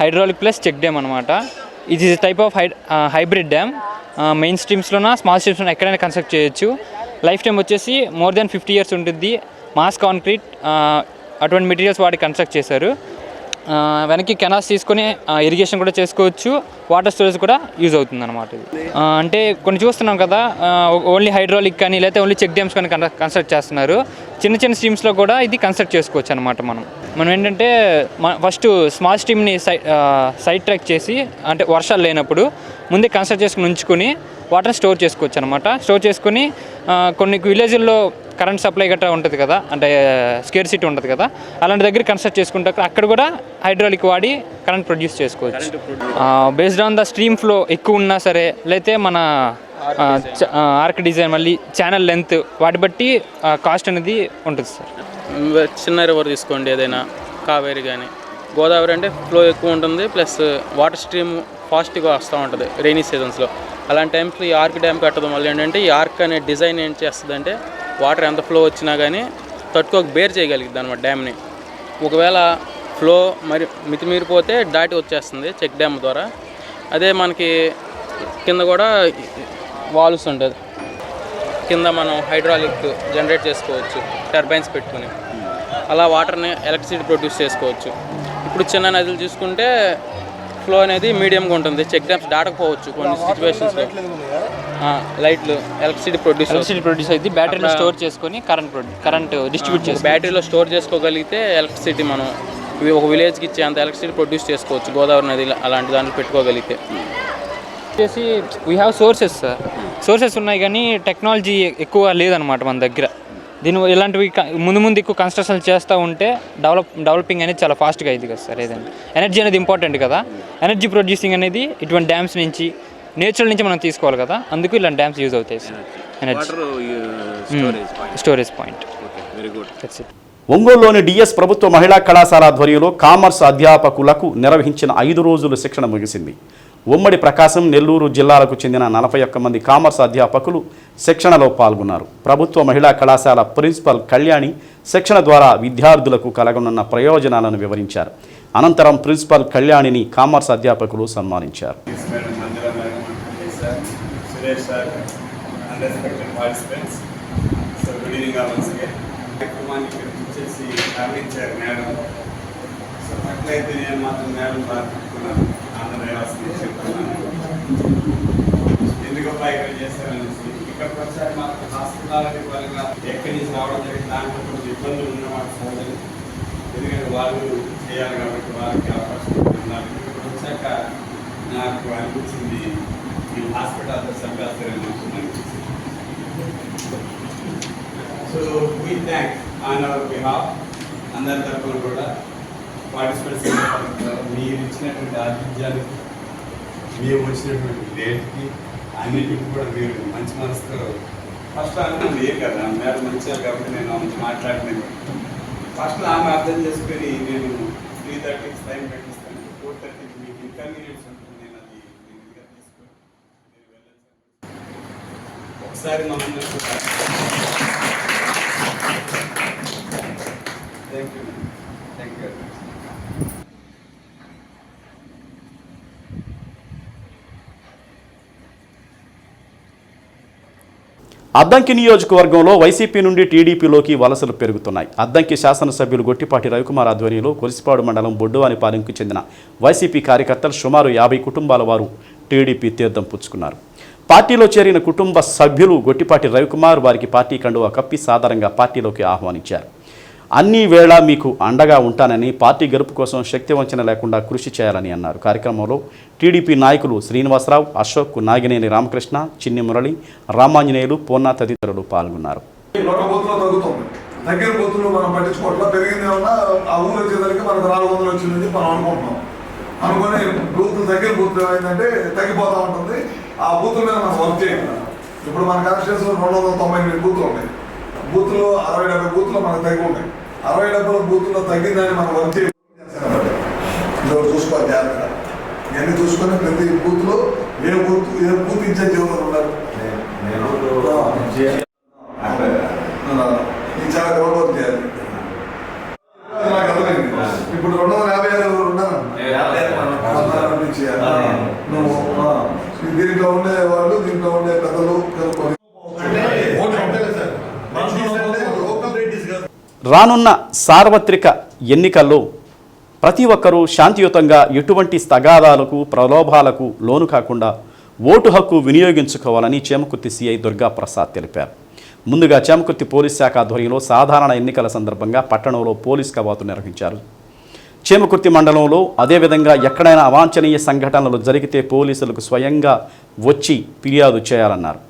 hydraulic plus check dam అనమాట. ఇది type of hybrid dam. Main స్ట్రీమ్స్లోనా స్మాల్ స్ట్రీమ్స్లో ఎక్కడైనా కన్స్ట్రక్ట్ చేయొచ్చు. లైఫ్ టైం వచ్చేసి మోర్ దెన్ 50 years ఉంటుంది. మాస్ కాంక్రీట్ అటువంటి మెటీరియల్స్ వాడి కన్స్ట్రక్ట్ చేశారు. వెనక్కి కెనాల్స్ తీసుకొని ఇరిగేషన్ కూడా చేసుకోవచ్చు, వాటర్ స్టోరేజ్ కూడా యూజ్ అవుతుంది అనమాట. ఇది అంటే కొన్ని చూస్తున్నాం కదా, ఓన్లీ హైడ్రాలిక్ కానీ లేకపోతే ఓన్లీ చెక్ డ్యామ్స్ కానీ కన్స్ట్రక్ట్ చేస్తున్నారు. చిన్న స్ట్రీమ్స్లో కూడా ఇది కన్స్ట్రక్ట్ చేసుకోవచ్చు అనమాట. మనం ఏంటంటే ఫస్ట్ స్మాల్ స్ట్రీమ్ని సైడ్ ట్రాక్ చేసి అంటే వర్షాలు లేనప్పుడు ముందే కన్స్ట్రక్ట్ చేసుకుని ఉంచుకొని వాటర్ని స్టోర్ చేసుకోవచ్చు అనమాట. స్టోర్ చేసుకొని కొన్ని విలేజ్ల్లో కరెంట్ సప్లై గట్రా ఉంటుంది కదా, అంటే స్కేర్సిటీ ఉంటుంది కదా, అలాంటి దగ్గర కన్స్ట్రక్ట్ చేసుకుంటే అక్కడ కూడా హైడ్రాలిక్ వాడి కరెంట్ ప్రొడ్యూస్ చేసుకోవచ్చు. Based on the stream flow ఎక్కువ ఉన్నా సరే, లేకపోతే మన ఆర్క్ డిజైన్ మళ్ళీ ఛానల్ లెంత్ వాటి బట్టి కాస్ట్ అనేది ఉంటుంది సార్. చిన్న రివర్ తీసుకోండి, ఏదైనా కావేరి కానీ గోదావరి అంటే ఫ్లో ఎక్కువ ఉంటుంది, ప్లస్ వాటర్ స్ట్రీమ్ ఫాస్ట్గా వస్తూ ఉంటుంది రైనీ సీజన్స్లో. అలాంటి టైమ్స్లో ఈ ఆర్క్ డ్యామ్ కట్టడం వల్ల ఏంటంటే ఈ ఆర్క్ అనే డిజైన్ ఏం చేస్తుందంటే వాటర్ ఎంత ఫ్లో వచ్చినా కానీ బేర్ చేయగలిగింది అనమాట డ్యామ్ని. ఒకవేళ ఫ్లో మరి మితిమీరిపోతే దాటి వచ్చేస్తుంది చెక్ డ్యామ్ ద్వారా. అదే మనకి కింద కూడా వాల్వ్స్ ఉంటుంది, కింద మనం హైడ్రాలిక్ జనరేట్ చేసుకోవచ్చు టర్బైన్స్ పెట్టుకుని. అలా వాటర్ని ఎలక్ట్రిసిటీ ప్రొడ్యూస్ చేసుకోవచ్చు. ఇప్పుడు చిన్న నదులు చూసుకుంటే ఫ్లో అనేది మీడియంగా ఉంటుంది, చెక్ డ్యామ్స్ దాటకపోవచ్చు కొన్ని సిచ్యువేషన్స్లో. లైట్లు ఎలక్ట్రిసిటీ ప్రొడ్యూస్ అయితే బ్యాటరీలో స్టోర్ చేసుకొని కరెంట్ డిస్ట్రిబ్యూట్ చేసి బ్యాటరీలో స్టోర్ చేసుకోగలిగితే ఎలక్ట్రిసిటీ మనం ఒక విలేజ్కి ఇచ్చే అంత ఎలక్ట్రిసిటీ ప్రొడ్యూస్ చేసుకోవచ్చు గోదావరి నది అలాంటి దాంట్లో పెట్టుకోగలిగితే. వచ్చేసి వీ హ్యావ్ సోర్సెస్ ఉన్నాయి కానీ టెక్నాలజీ ఎక్కువ లేదనమాట మన దగ్గర. ఇలాంటివి ముందు ఎక్కువ కన్స్ట్రక్షన్ చేస్తూ ఉంటే డెవలపింగ్ అనేది చాలా ఫాస్ట్గా అయింది కదా సార్. ఏదంటే ఎనర్జీ అనేది ఇంపార్టెంట్ కదా, ఎనర్జీ ప్రొడ్యూసింగ్ అనేది ఇటువంటి డ్యామ్స్ నుంచి నేచురల్ నుంచి మనం తీసుకోవాలి కదా, అందుకు ఇలాంటి డ్యామ్స్ యూజ్ అవుతాయి సార్. Energy storage point. ఒంగోలులోని డిఎస్ ప్రభుత్వ మహిళా కళాశాల ఆధ్వర్యంలో కామర్స్ అధ్యాపకులకు నిర్వహించిన 5 రోజుల శిక్షణ ముగిసింది. ఉమ్మడి ప్రకాశం, నెల్లూరు జిల్లాలకు చెందిన 41 మంది కామర్స్ అధ్యాపకులు శిక్షణలో పాల్గొన్నారు. ప్రభుత్వ మహిళా కళాశాల ప్రిన్సిపల్ కళ్యాణి శిక్షణ ద్వారా విద్యార్థులకు కలగనున్న ప్రయోజనాలను వివరించారు. అనంతరం ప్రిన్సిపల్ కళ్యాణిని కామర్స్ అధ్యాపకులు సన్మానించారు. ఎందుకు ప్రయోగం చేస్తారనేసి ఇక్కడికి వచ్చాక మాకు హాస్పిటాలిటీ పరంగా ఎక్కడి నుంచి రావడం జరిగింది, దాంట్లో కొంచెం ఇబ్బందులు ఉన్న మాకు సహజం. ఎందుకంటే వాళ్ళు చేయాలి కాబట్టి వారికి అవకాశం ఉన్నారు. ఇక్కడ వచ్చాక నాకు అనిపించింది ఈ హాస్పిటల్ సంపాదిస్తారని అనిపించింది. So we thank on hour behalf అందరి తరఫున కూడా పార్టిసిపేట్స్ మీరు ఇచ్చినటువంటి ఆతిథ్యానికి, మేము వచ్చినటువంటి డేట్కి, అన్నిటికి కూడా మీరు మంచి మనసుతో ఫస్ట్ అన్నం లేదు కదా, మేడం మంచిగా కాబట్టి నేను మాట్లాడినాను. ఫస్ట్ ఆమె అర్థం చేసుకొని నేను 3:30కి టైం పెట్టిస్తాను, 4:30కి మీకు ఇన్కన్వీనియన్స్ ఉంటుంది, నేను అది తీసుకొని నేను వెళ్ళాను. ఒకసారి మమ్మల్ని థ్యాంక్ యూ. అద్దంకి నియోజకవర్గంలో వైసీపీ నుండి టీడీపీలోకి వలసలు పెరుగుతున్నాయి. అద్దంకి శాసనసభ్యులు గొట్టిపాటి రవికుమార్ ఆధ్వర్యంలో కొలిసిపాడు మండలం బొడ్డువానిపాలెంకు చెందిన వైసీపీ కార్యకర్తలు సుమారు 50 కుటుంబాల వారు టీడీపీ తీర్థం పుచ్చుకున్నారు. పార్టీలో చేరిన కుటుంబ సభ్యులు గొట్టిపాటి రవికుమార్ వారికి పార్టీ కండువా కప్పి సాదరంగా పార్టీలోకి ఆహ్వానించారు. అన్ని వేళ మీకు అండగా ఉంటానని, పార్టీ గెలుపు కోసం శక్తి వంచన లేకుండా కృషి చేయాలని అన్నారు. కార్యక్రమంలో టీడీపీ నాయకులు శ్రీనివాసరావు, అశోక్, నాగినేని రామకృష్ణ, చిన్ని మురళి, రామాంజనేయులు, పూర్ణ తదితరులు పాల్గొన్నారు. దగ్గర బూతులు మనం పట్టించుకోవట్లా, పెరిగింది ఏమన్నా ఆ ఊరు వచ్చేసరికి మనకు 400 వచ్చిందని మనం అనుకుంటున్నాం. అనుకుని బూతులు దగ్గర బూతులు ఏమైందంటే తగ్గిపోతూ ఉంటుంది. ఆ బూతుల మీద మనం వర్క్ చేయాలి. ఇప్పుడు మన కాన్స్టిట్యూన్సీలో 298 బూతులు ఉన్నాయి. బూతులు 60-70 బూతులు మనకు తగ్గి ఉన్నాయి. 60-70 బూతుల్లో తగ్గిందని మనం వర్క్ చేయాలి. చూసుకోవాలి జాగ్రత్తగా. ఇవన్నీ చూసుకొని ప్రతి బూత్లో ఏ బూత్ ఇన్ఛార్జ్ ఎవరు ఉన్నారు చాలా గౌరవం చేయాలి. ఇప్పుడు 256 ఉన్నారు. దీంట్లో ఉండే వాళ్ళు, దీంట్లో ఉండే పెద్దలు రానున్న సార్వత్రిక ఎన్నికల్లో ప్రతి ఒక్కరూ శాంతియుతంగా ఎటువంటి స్తగాదాలకు, ప్రలోభాలకు లోను కాకుండా ఓటు హక్కు వినియోగించుకోవాలని చేమకుర్తి సిఐ దుర్గా ప్రసాద్ తెలిపారు. ముందుగా చేమకుర్తి పోలీస్ శాఖ ఆధ్వర్యంలో సాధారణ ఎన్నికల సందర్భంగా పట్టణంలో పోలీస్ కవాతు నిర్వహించారు. చేమకుర్తి మండలంలో అదేవిధంగా ఎక్కడైనా అవాంఛనీయ సంఘటనలు జరిగితే పోలీసులకు స్వయంగా వచ్చి ఫిర్యాదు చేయాలన్నారు.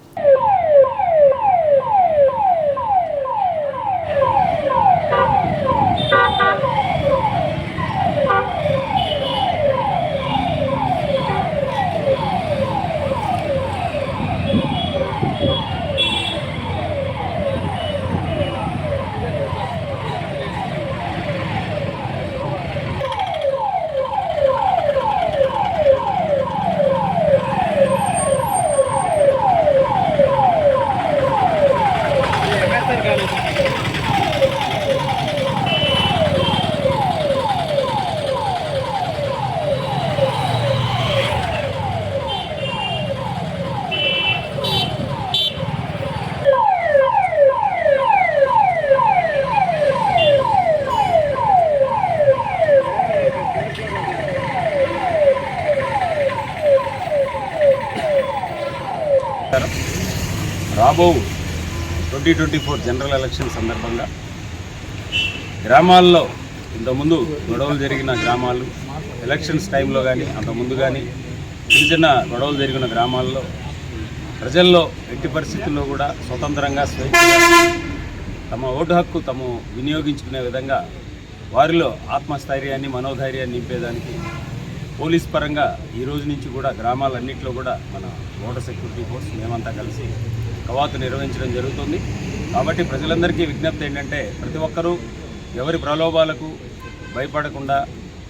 రాబో 2024 జనరల్ ఎలక్షన్ సందర్భంగా గ్రామాల్లో ఇంతకుముందు గొడవలు జరిగిన గ్రామాలు ఎలక్షన్స్ టైంలో కానీ అంతకుముందు కానీ చిన్న చిన్న గొడవలు జరిగిన గ్రామాల్లో ప్రజల్లో ఎట్టి పరిస్థితుల్లో కూడా స్వతంత్రంగా స్వేచ్ఛగా తమ ఓటు హక్కు తాము వినియోగించుకునే విధంగా వారిలో ఆత్మస్థైర్యాన్ని మనోధైర్యాన్ని నింపేదానికి పోలీస్ పరంగా ఈ రోజు నుంచి కూడా గ్రామాలన్నింటిలో కూడా మన బోర్డర్ సెక్యూరిటీ ఫోర్స్ మేమంతా కలిసి కవాతు నిర్వహించడం జరుగుతుంది. కాబట్టి ప్రజలందరికీ విజ్ఞప్తి ఏంటంటే ప్రతి ఒక్కరూ ఎవరి ప్రలోభాలకు భయపడకుండా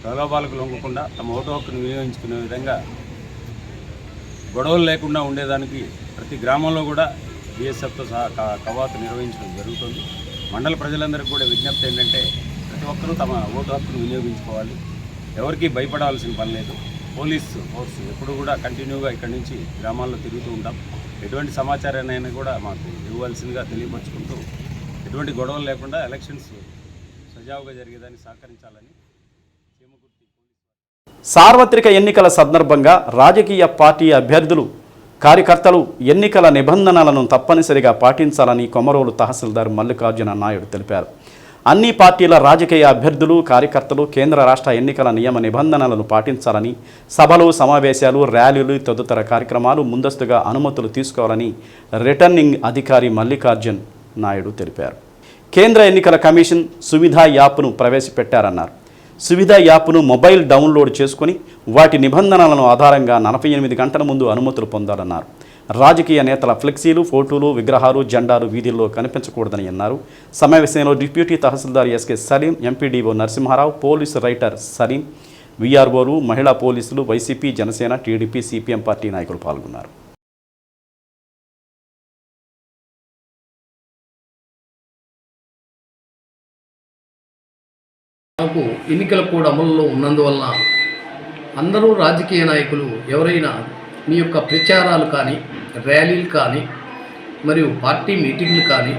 ప్రలోభాలకు లొంగకుండా తమ ఓటు హక్కును వినియోగించుకునే విధంగా గొడవలు లేకుండా ఉండేదానికి ప్రతి గ్రామంలో కూడా బీఎస్ఎఫ్తో సహా కవాతు నిర్వహించడం జరుగుతుంది. మండల ప్రజలందరికీ కూడా విజ్ఞప్తి ఏంటంటే ప్రతి ఒక్కరూ తమ ఓటు హక్కును వినియోగించుకోవాలి. ఎవరికీ భయపడాల్సిన పని లేదు. పోలీస్ ఫోర్స్ ఎప్పుడు కూడా కంటిన్యూగా ఇక్కడి నుంచి గ్రామాల్లో తిరుగుతూ ఉంటాం. ఎటువంటి సమాచారాన్ని కూడా మాకు ఇవ్వాల్సిందిగా తెలియపరుచుకుంటూ ఎటువంటి గొడవలు లేకుండా ఎలక్షన్స్ సజావుగా జరిగేదాన్ని సహకరించాలని సార్వత్రిక ఎన్నికల సందర్భంగా రాజకీయ పార్టీ అభ్యర్థులు కార్యకర్తలు ఎన్నికల నిబంధనలను తప్పనిసరిగా పాటించాలని కొమరోలు తహసీల్దార్ మల్లికార్జున నాయుడు తెలిపారు. అన్ని పార్టీల రాజకీయ అభ్యర్థులు కార్యకర్తలు కేంద్ర రాష్ట్ర ఎన్నికల నియమ నిబంధనలను పాటించాలని, సభలు సమావేశాలు ర్యాలీలు తదితర కార్యక్రమాలు ముందస్తుగా అనుమతులు తీసుకోవాలని రిటర్నింగ్ అధికారి మల్లికార్జున్ నాయుడు తెలిపారు. కేంద్ర ఎన్నికల కమిషన్ సువిధా యాప్ను ప్రవేశపెట్టారన్నారు. సువిధా యాప్ను మొబైల్ డౌన్లోడ్ చేసుకుని వాటి నిబంధనలను ఆధారంగా 48 గంటల ముందు అనుమతులు పొందాలన్నారు. రాజకీయ నేతల ఫ్లెక్సీలు, ఫోటోలు, విగ్రహాలు, జెండాలు వీధుల్లో కనిపించకూడదని అన్నారు. సమావేశంలో డిప్యూటీ తహసీల్దార్ SK Salim, MPDO Narasimharao, police writer Salim, వీఆర్ఓలు, మహిళా పోలీసులు, YCP, Janasena, TDP, CPM party నాయకులు పాల్గొన్నారు. నాకు ఎన్నికల కోడ్ అమలులో ఉన్నందువలన అందరూ రాజకీయ నాయకులు ఎవరైనా మీ యొక్క ప్రచారాలు కానీ ర్యాలీలు కానీ మరియు పార్టీ మీటింగ్లు కానీ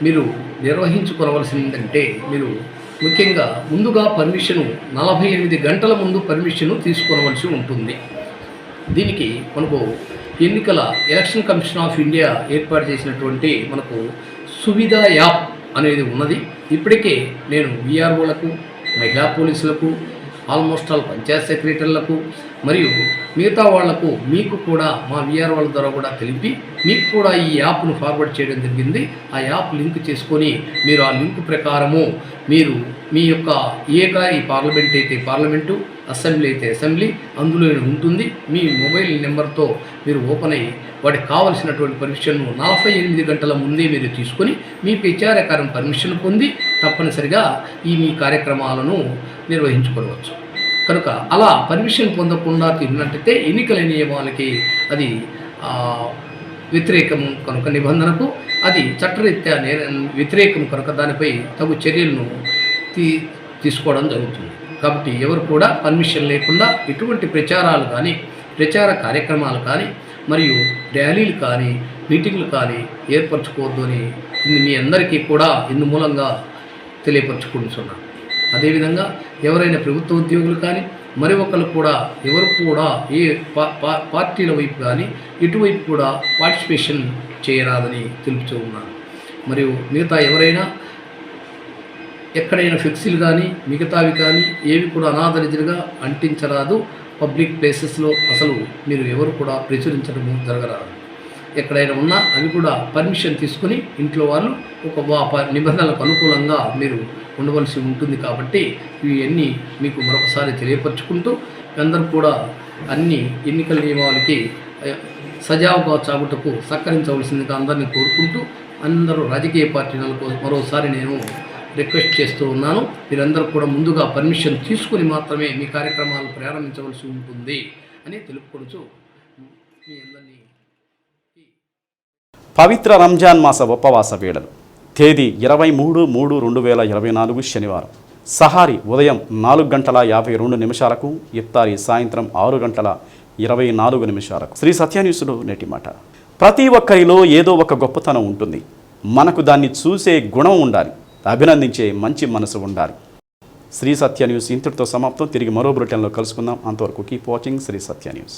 మీరు నిర్వహించుకోవలసిందంటే మీరు ముఖ్యంగా ముందుగా పర్మిషను 48 గంటల ముందు పర్మిషను తీసుకోవలసి ఉంటుంది. దీనికి మనకు ఎలక్షన్ కమిషన్ ఆఫ్ ఇండియా ఏర్పాటు చేసినటువంటి మనకు సువిధా యాప్ అనేది ఉన్నది. ఇప్పటికే నేను వీఆర్ఓలకు, మహిళా పోలీసులకు, ఆల్మోస్ట్ ఆల్ పంచాయత్ సెక్రటరీలకు మరియు మిగతా వాళ్లకు మీకు కూడా మా వీఆర్ఓల ద్వారా కూడా తెలిపి మీకు కూడా ఈ యాప్ను ఫార్వర్డ్ చేయడం జరిగింది. ఆ యాప్ లింక్ చేసుకొని మీరు ఆ లింక్ ప్రకారము మీరు మీ యొక్క ఈ పార్లమెంట్ అయితే పార్లమెంటు, అసెంబ్లీ అయితే అసెంబ్లీ అందులో ఉంటుంది. మీ మొబైల్ నెంబర్తో మీరు ఓపెన్ అయ్యి వాటికి కావలసినటువంటి పర్మిషన్ను 48 గంటల ముందే మీరు తీసుకొని మీ ప్రచారకారం పర్మిషన్ పొంది తప్పనిసరిగా మీ కార్యక్రమాలను నిర్వహించుకోవచ్చు. కనుక అలా పర్మిషన్ పొందకుండా తిరిగినట్టయితే ఎన్నికల నియమాలకి అది వ్యతిరేకం కనుక, నిబంధనకు అది చట్టరీత్యా వ్యతిరేకం కనుక దానిపై తగు చర్యలను తీసుకోవడం జరుగుతుంది. కాబట్టి ఎవరు కూడా పర్మిషన్ లేకుండా ఎటువంటి ప్రచారాలు కానీ, ప్రచార కార్యక్రమాలు కానీ మరియు ర్యాలీలు కానీ, మీటింగ్లు కానీ ఏర్పరచుకోవద్దు అని మీ అందరికీ కూడా ఇందు మూలంగా తెలియపరచుకుంటున్నాను. అదేవిధంగా ఎవరైనా ప్రభుత్వ ఉద్యోగులు కానీ మరి ఒకరు కూడా ఎవరు కూడా ఏ పార్టీల వైపు కానీ ఇటువైపు కూడా పార్టిసిపేషన్ చేయరాదని తెలుపుతూ ఉన్నాను. మరియు మిగతా ఎవరైనా ఎక్కడైనా ఫ్లెక్సీలు కానీ మిగతావి కానీ ఏవి కూడా అనాథరిజులుగా అంటించరాదు. పబ్లిక్ ప్లేసెస్లో అసలు మీరు ఎవరు కూడా ప్రచురించడం జరగరాదు. ఎక్కడైనా ఉన్నా అవి కూడా పర్మిషన్ తీసుకుని ఇంట్లో వాళ్ళు ఒక నిబంధనలకు అనుకూలంగా మీరు ఉండవలసి ఉంటుంది. కాబట్టి ఇవన్నీ మీకు మరొకసారి తెలియపరచుకుంటూ అందరూ కూడా అన్ని ఎన్నికల నియమాలకి సజావుగా సాగుటకు సహకరించవలసిందిగా అందరినీ కోరుకుంటూ అందరూ రాజకీయ పార్టీలకు మరోసారి నేను రిక్వెస్ట్ చేస్తూ ఉన్నాను. మీరందరూ కూడా ముందుగా పర్మిషన్ తీసుకుని మాత్రమే మీ కార్యక్రమాలు ప్రారంభించవలసి ఉంటుంది అని తెలుపుకొనుచు మీ అందరినీ. పవిత్ర రంజాన్ మాస ఉపవాస వేళలు తేదీ 23/3/2024 శనివారం. సహారీ ఉదయం 4:52 ఇఫ్తారీ సాయంత్రం 6:24 శ్రీ సత్య న్యూస్లో నేటి మాట. ప్రతి ఒక్కరిలో ఏదో ఒక గొప్పతనం ఉంటుంది. మనకు దాన్ని చూసే గుణం ఉండాలి, అభినందించే మంచి మనసు ఉండాలి. శ్రీ సత్య న్యూస్ ఇంతటితో సమాప్తం. తిరిగి మరో బులెటిన్లో కలుసుకుందాం. అంతవరకు కీప్ వాచింగ్ శ్రీ సత్య న్యూస్.